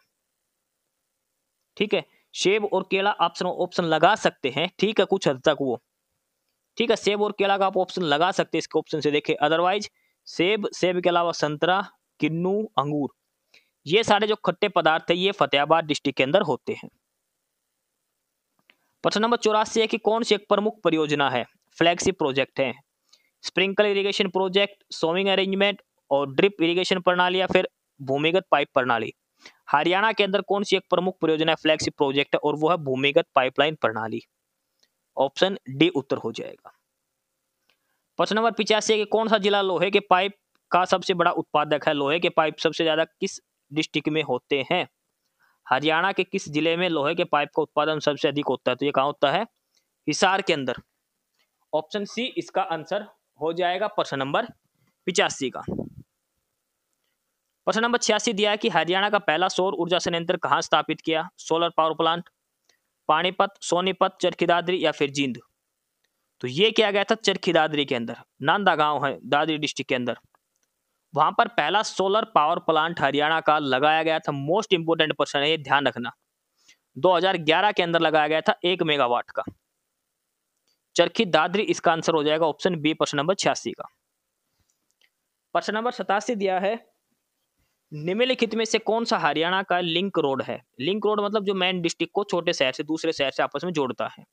ठीक है, सेब और केला आप ऑप्शन लगा सकते हैं, ठीक है, कुछ हद तक वो ठीक है, सेब और केला का आप ऑप्शन लगा सकते हैं इसके ऑप्शन से देखें, अदरवाइज सेब, सेब के अलावा संतरा, किन्नू, अंगूर, ये सारे जो खट्टे पदार्थ है ये फतेहाबाद डिस्ट्रिक्ट के अंदर होते हैं। प्रश्न नंबर 84 है कि कौन सी एक प्रमुख परियोजना है, फ्लैगशिप प्रोजेक्ट है? Sprinkle irrigation project, sowing arrangement और ड्रिप इरिगेशन प्रणाली या फिर भूमिगत पाइप प्रणाली? हरियाणा के अंदर कौन सी एक प्रमुख परियोजना है, फ्लैगशिप प्रोजेक्ट है, और वो है भूमिगत पाइपलाइन प्रणाली, ऑप्शन डी उत्तर हो जाएगा। प्रश्न नंबर 85 है कि कौन सा जिला लोहे के पाइप का सबसे बड़ा उत्पादक है? लोहे के पाइप सबसे ज्यादा किस डिस्ट्रिक्ट में होते हैं? हरियाणा के किस जिले में लोहे के पाइप का उत्पादन सबसे अधिक होता है? तो ये कहां होता है? हिसार के अंदर, ऑप्शन सी इसका आंसर हो जाएगा प्रश्न नंबर 85 का। प्रश्न नंबर 86 दिया है कि हरियाणा का पहला सौर ऊर्जा संयंत्र कहां स्थापित किया? Solar power plant, Panipat, Sonipat, Charkhi Dadri या फिर जींद? तो ये किया गया था चरखी दादरी के अंदर, नांदा गांव है दादरी डिस्ट्रिक्ट के अंदर, वहां पर पहला सोलर पावर प्लांट हरियाणा का लगाया गया था। मोस्ट इंपोर्टेंट प्रश्न है ये, ध्यान रखना, 2011 के अंदर लगाया गया था 1 मेगावाट का। चरखी दादरी इसका आंसर हो जाएगा, ऑप्शन बी प्रश्न नंबर 86 का। प्रश्न नंबर 87 दिया है, निम्नलिखित में से कौन सा हरियाणा का लिंक रोड है? लिंक रोड मतलब जो मेन डिस्ट्रिक्ट को छोटे शहर से दूसरे शहर से आपस में जोड़ता है।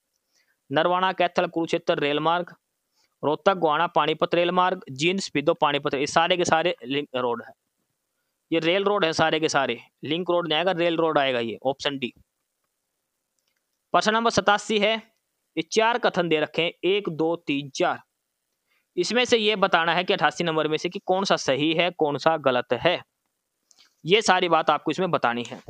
नरवाना, कैथल, कुरुक्षेत्र रेल मार्ग, रोहतक, गोहाना, पानीपत रेल मार्ग, जींद, स्पीडो, पानीपत, ये सारे के सारे लिंक रोड है, ये रेल रोड है सारे के सारे, लिंक रोड नहीं आएगा, रेल रोड आएगा, ये ऑप्शन डी। प्रश्न नंबर 87 है, ये 4 कथन दे रखे हैं, 1 2 3 4, इसमें से ये बताना है कि 88 नंबर में से कि कौन सा सही है कौन सा गलत है, ये सारी बात आपको इसमें बतानी है।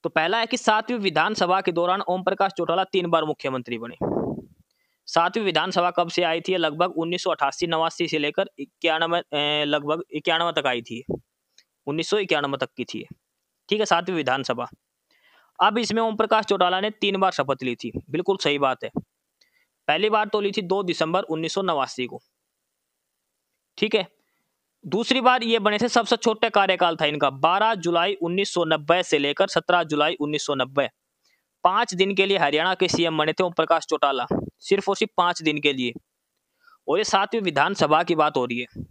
तो पहला है कि 7वीं विधानसभा के दौरान ओम प्रकाश चौटाला 3 बार मुख्यमंत्री बने। सातवीं विधानसभा कब से आई थी? लगभग 1988-89 से लेकर 91 लगभग 91 तक आई थी। 1991 तक की थी। ठीक है, सातवीं विधानसभा। अब इसमें ओम प्रकाश चौटाला ने 3 बार शपथ ली थी। बिल्कुल सही बात है। पहली बार तो ली थी 2 दिसंबर 1989 को। ठीक है। दूसरी बार ये बने थे, सबसे छोटे कार्यकाल था इनका, 12 जुलाई 1990 से लेकर 17 जुलाई 1990। 5 दिन के लिए हरियाणा के सीएम बने थे ओम प्रकाश चौटाला, सिर्फ और सिर्फ 5 दिन के लिए। और ये सातवीं विधानसभा की बात हो रही है।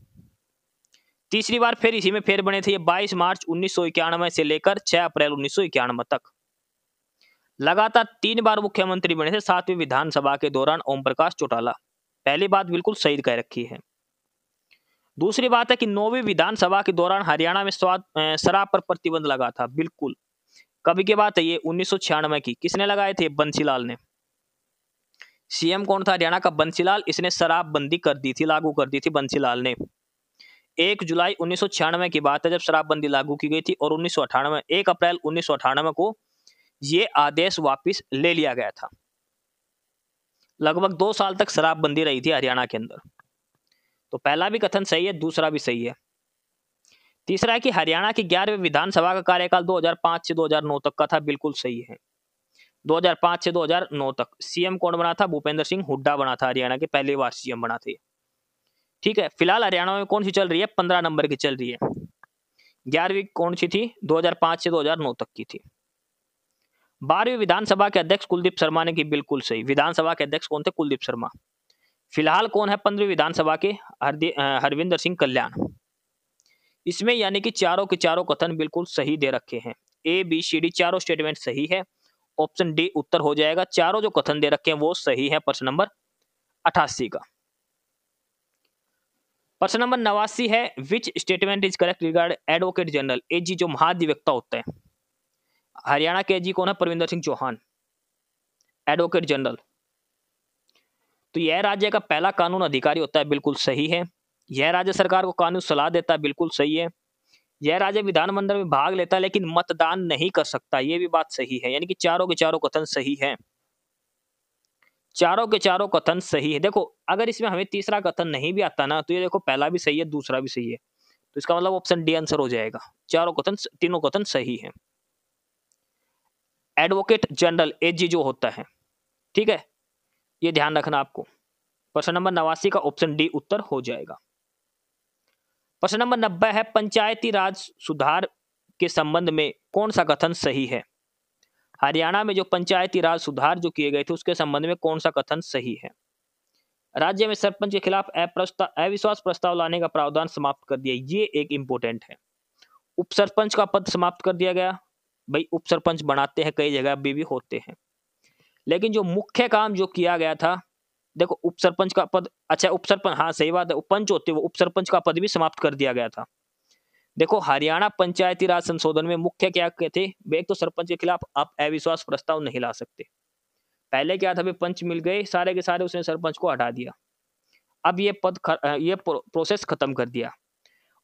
तीसरी बार फिर इसी में फिर बने थे, ये 22 मार्च 1991 से लेकर 6 अप्रैल 1991 तक। लगातार 3 बार मुख्यमंत्री बने थे सातवीं विधानसभा के दौरान ओम प्रकाश चौटाला। पहली बात बिल्कुल सही कह रखी है। दूसरी बात है कि 9वीं विधानसभा के दौरान हरियाणा में शराब पर प्रतिबंध लगा था। बिल्कुल, कभी की बात है ये? 1996 की। किसने लगाए थे? बंसीलाल ने। सीएम कौन था हरियाणा का? बंसीलाल। इसने शराबबंदी कर दी थी, लागू कर दी थी बंसीलाल ने। 1 जुलाई 1996 की बात है जब शराबबंदी लागू की गई थी, और 1 अप्रैल 1998 को ये आदेश वापस ले लिया गया था। लगभग 2 साल तक शराबबंदी रही थी हरियाणा के अंदर। तो पहला भी कथन सही है, दूसरा भी सही है। तीसरा है कि हरियाणा की 11वीं विधानसभा का कार्यकाल 2005 से 2009 तक का था। बिल्कुल सही है। 2005 से 2009 तक। सीएम कौन बना था? भूपेंद्र सिंह हुड्डा बना था, हरियाणा के पहली बार सीएम बना थे। ठीक है। फिलहाल हरियाणा में कौन सी चल रही है? 15 नंबर की चल रही है। 11वीं कौन सी थी? 2005 से 2009 तक की थी। 12वीं विधानसभा के अध्यक्ष कुलदीप शर्मा ने की। बिल्कुल सही। विधानसभा के अध्यक्ष कौन थे? कुलदीप शर्मा। फिलहाल कौन है 15वीं विधानसभा के? हरविंदर सिंह कल्याण। इसमें यानी कि चारों के चारों कथन बिल्कुल सही दे रखे हैं। ए बी सी डी चारों स्टेटमेंट सही है। ऑप्शन डी उत्तर हो जाएगा। चारों जो कथन दे रखे हैं वो सही है प्रश्न नंबर 88 का। प्रश्न नंबर 89 है, which statement is correct regard advocate general? AG जो महाधिवक्ता होता है, हरियाणा के एजी कौन है? Parvinder Singh Chauhan, advocate general. तो यह राज्य का पहला कानून अधिकारी होता है। बिल्कुल सही है। यह राज्य सरकार को कानून सलाह देता है। बिल्कुल सही है। यह राज्य विधानमंडल में भाग लेता है लेकिन मतदान नहीं कर सकता। यह भी बात सही है। यानी कि चारों के चारों कथन सही है। चारों के चारों कथन सही है। देखो, अगर इसमें हमें तीसरा कथन नहीं भी आता ना, तो ये देखो पहला भी सही है, दूसरा भी सही है। तो इसका मतलब ऑप्शन डी आंसर हो जाएगा। चारों कथन, तीनों कथन सही है। एडवोकेट जनरल एजी जो होता है, ठीक है, ये ध्यान रखना आपको। प्रश्न नंबर 89 का ऑप्शन डी उत्तर हो जाएगा। प्रश्न नंबर 90 है, पंचायती राज सुधार के संबंध में कौन सा कथन सही है? हरियाणा में जो पंचायती राज सुधार जो किए गए थे उसके संबंध में कौन सा कथन सही है? राज्य में सरपंच के खिलाफ अविश्वास प्रस्ताव लाने का प्रावधान समाप्त कर दिया। ये एक इंपॉर्टेंट है। उप सरपंच का पद समाप्त कर दिया गया। भाई उप सरपंच बनाते हैं, कई जगह अभी भी होते हैं, लेकिन जो मुख्य काम जो किया गया था, देखो उप सरपंच का पद, अच्छा उप सरपंच, हाँ सही बात है, उपपंच होते वो उप सरपंच का पद भी समाप्त कर दिया गया था। देखो हरियाणा पंचायती राज संशोधन में मुख्य क्या कहते, एक तो सरपंच के खिलाफ आप अविश्वास प्रस्ताव नहीं ला सकते। पहले क्या था, पंच मिल गए सारे के सारे, उसने सरपंच को हटा दिया। अब ये प्रोसेस खत्म कर दिया।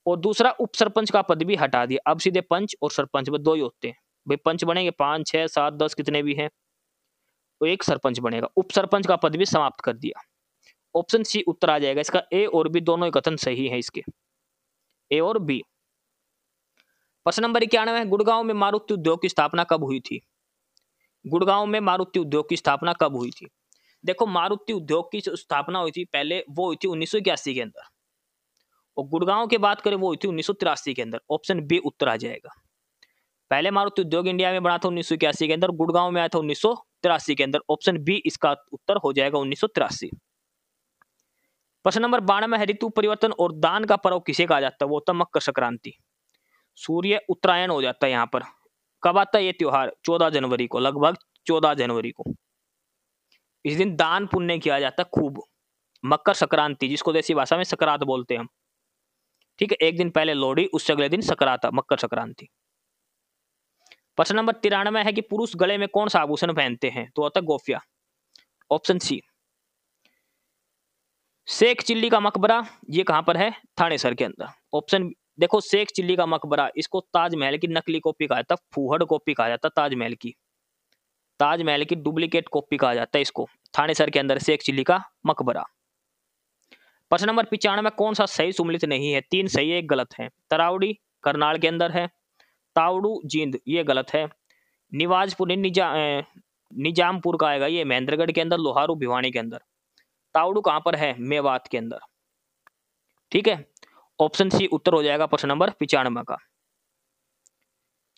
और दूसरा उप सरपंच का पद भी हटा दिया। अब सीधे पंच और सरपंच दो ही होते हैं। भाई पंच बनेंगे 5, 6, 7, 10 कितने भी हैं, तो एक सरपंच बनेगा। उप सरपंच का पद भी समाप्त कर दिया। ऑप्शन सी उत्तर आ जाएगा इसका। ए और बी दोनों ही कथन सही है इसके, ए और बी। प्रश्न नंबर 91 है, गुड़गांव में मारुति उद्योग की स्थापना कब हुई थी? गुड़गांव में मारुति उद्योग की स्थापना कब हुई थी? देखो मारुति उद्योग की स्थापना हुई थी पहले, वो हुई थी 1981 के अंदर, और गुड़गांव की बात करें वो हुई थी 1983 के अंदर। ऑप्शन बी उत्तर आ जाएगा। पहले मारुति उद्योग इंडिया में बना था 1981 के अंदर, गुड़गांव में आया था 1983 के अंदर। ऑप्शन बी इसका उत्तर हो जाएगा 1983। प्रश्न नंबर 92 है, ऋतु परिवर्तन और दान का पर्व किसे कहा जाता है? वो होता मकर संक्रांति। सूर्य उत्तरायण हो जाता है यहाँ पर। कब आता है ये त्योहार? 14 जनवरी को, लगभग 14 जनवरी को। इस दिन दान पुण्य किया जाता है खूब। मकर संक्रांति, जिसको देसी भाषा में सकरात बोलते हैं हम, ठीक है। एक दिन पहले लोहड़ी, उससे अगले दिन सकरात, मकर संक्रांति। प्रश्न नंबर 93 है कि पुरुष गले में कौन सा आभूषण पहनते हैं? तो होता है गोफिया। Option C. शेख चिल्ली का मकबरा, ये कहां पर है? थानेसर के अंदर। ऑप्शन देखो, शेख चिल्ली का मकबरा, इसको ताजमहल की नकली कॉपी कहा जाता, फूहड़ कॉपी कहा जाता ताजमहल की। ताजमहल की डुप्लीकेट कॉपी कहा जाता है इसको। थानेसर के अंदर शेख चिल्ली का मकबरा। प्रश्न नंबर 95 में कौन सा सही सुमेलित नहीं है? 3 सही है, 1 गलत है। तरावड़ी करनाल के अंदर है। तावड़ू जींद ये गलत है। निवाजपुर निजामपुर का आएगा ये महेंद्रगढ़ के अंदर। लोहारू भिवानी के अंदर। तावड़ू कहां पर है? मेवात के अंदर। ठीक है, ऑप्शन सी उत्तर हो जाएगा प्रश्न नंबर 95 का।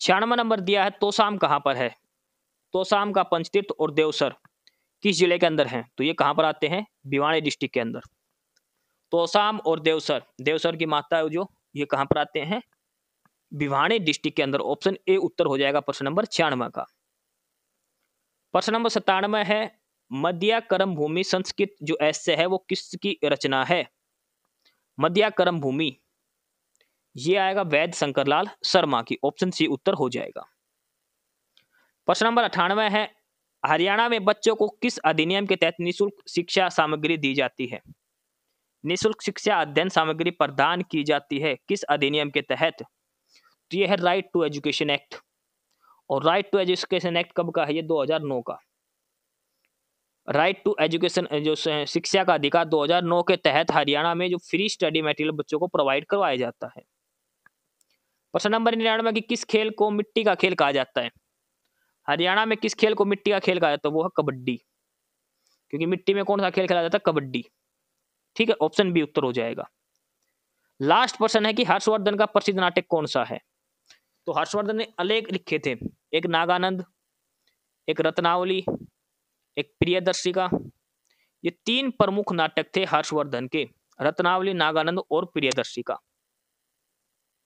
96 नंबर दिया है तोसाम कहां पर है? तोसाम का पंचतीर्थ और देवसर किस जिले के अंदर है? तो ये कहां पर आते हैं? भिवानी डिस्ट्रिक्ट के अंदर। तोसाम और देवसर, देवसर की माता है जो, ये कहां पर आते हैं? भिवानी डिस्ट्रिक्ट के अंदर। ऑप्शन ए उत्तर हो जाएगा प्रश्न नंबर 96 का। प्रश्न नंबर 97 है मध्या करम भूमि संस्कृत जो ऐसे है वो किसकी रचना है? मध्या करम भूमि ये आएगा वैद्य शंकरलाल शर्मा की। ऑप्शन सी उत्तर हो जाएगा। प्रश्न नंबर 98 है हरियाणा में बच्चों को किस अधिनियम के तहत निःशुल्क शिक्षा सामग्री दी जाती है? निःशुल्क शिक्षा अध्ययन सामग्री प्रदान की जाती है किस अधिनियम के तहत? तो यह है राइट टू एजुकेशन एक्ट। और राइट टू एजुकेशन एक्ट कब का है? ये 2009 का। राइट टू एजुकेशन जो शिक्षा का अधिकार 2009 के तहत हरियाणा में जो फ्री स्टडी मटेरियल बच्चों को प्रोवाइड करवाया जाता है। प्रश्न नंबर 99 की किस खेल को मिट्टी का खेल कहा जाता है? हरियाणा में किस खेल को मिट्टी का खेल कहा जाता है? वो है कबड्डी, क्योंकि मिट्टी में कौन सा खेल खेला जाता है? कबड्डी। ठीक है, ऑप्शन बी उत्तर हो जाएगा। लास्ट प्रश्न है कि हर्षवर्धन का प्रसिद्ध नाटक कौन सा है? तो हर्षवर्धन ने अनेक लिखे थे, एक नागानंद, एक रत्नावली, एक प्रियदर्शिका। ये 3 प्रमुख नाटक थे हर्षवर्धन के, रत्नावली, नागानंद और प्रियदर्शिका।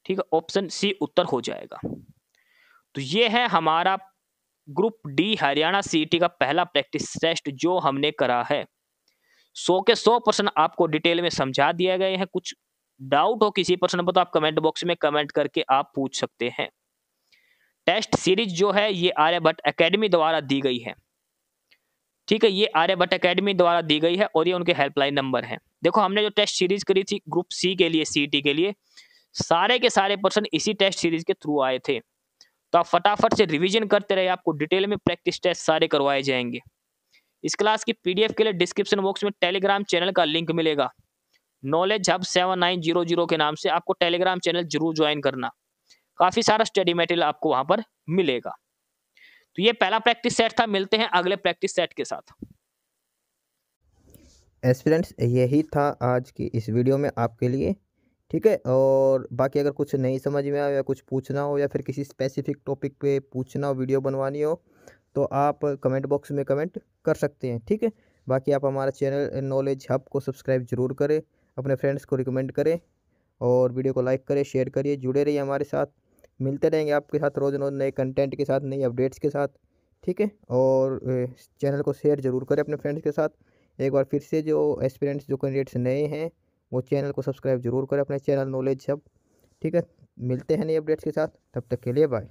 ठीक है, ऑप्शन सी उत्तर हो जाएगा। तो ये है हमारा ग्रुप डी हरियाणा सीईटी का पहला प्रैक्टिस टेस्ट जो हमने करा है। 100 के 100 प्रश्न आपको डिटेल में समझा दिए गए हैं। कुछ डाउट हो किसी प्रश्न पर तो आप कमेंट बॉक्स में कमेंट करके आप पूछ सकते हैं। टेस्ट सीरीज जो है ये आर्यभट्ट एकेडमी द्वारा दी गई है। ठीक है, ये आर्यभट्ट एकेडमी द्वारा दी गई है और ये उनके हेल्पलाइन नंबर है। देखो हमने जो टेस्ट सीरीज करी थी ग्रुप सी के लिए, सीईटी के लिए, सारे के सारे प्रश्न इसी टेस्ट सीरीज के थ्रू आए थे। तो आप फटाफट से रिवीजन करते रहे, आपको डिटेल में प्रैक्टिस टेस्ट सारे करवाए जाएंगे। इस क्लास की पीडीएफ के लिए डिस्क्रिप्शन बॉक्स में टेलीग्राम चैनल का लिंक मिलेगा। नॉलेज हब 7900 के नाम से आपको टेलीग्राम चैनल जरूर ज्वाइन करना। काफी सारा स्टडी मटेरियल आपको वहां पर मिलेगा। तो ये पहला प्रैक्टिस सेट था, मिलते हैं अगले प्रैक्टिस सेट के साथ। एस्पिरेंट्स यही था आज की इस वीडियो में आपके लिए। ठीक है, और बाकी अगर कुछ नहीं समझ में आया या कुछ पूछना हो या फिर किसी स्पेसिफिक टॉपिक पे पूछना हो, वीडियो बनवानी हो, तो आप कमेंट बॉक्स में कमेंट कर सकते हैं। ठीक है, बाकी आप हमारा चैनल नॉलेज हब को सब्सक्राइब जरूर करें, अपने फ्रेंड्स को रिकमेंड करें और वीडियो को लाइक करें, शेयर करिए, जुड़े रहिए हमारे साथ। मिलते रहेंगे आपके साथ रोज़ रोज़ नए कंटेंट के साथ, नई अपडेट्स के साथ। ठीक है, और चैनल को शेयर जरूर करें अपने फ्रेंड्स के साथ। एक बार फिर से जो एस्पिरेंट्स जो कैंडिडेट्स नए हैं वो चैनल को सब्सक्राइब जरूर करें, अपने चैनल नॉलेज हब। ठीक है, मिलते हैं नई अपडेट्स के साथ, तब तक के लिए बाय।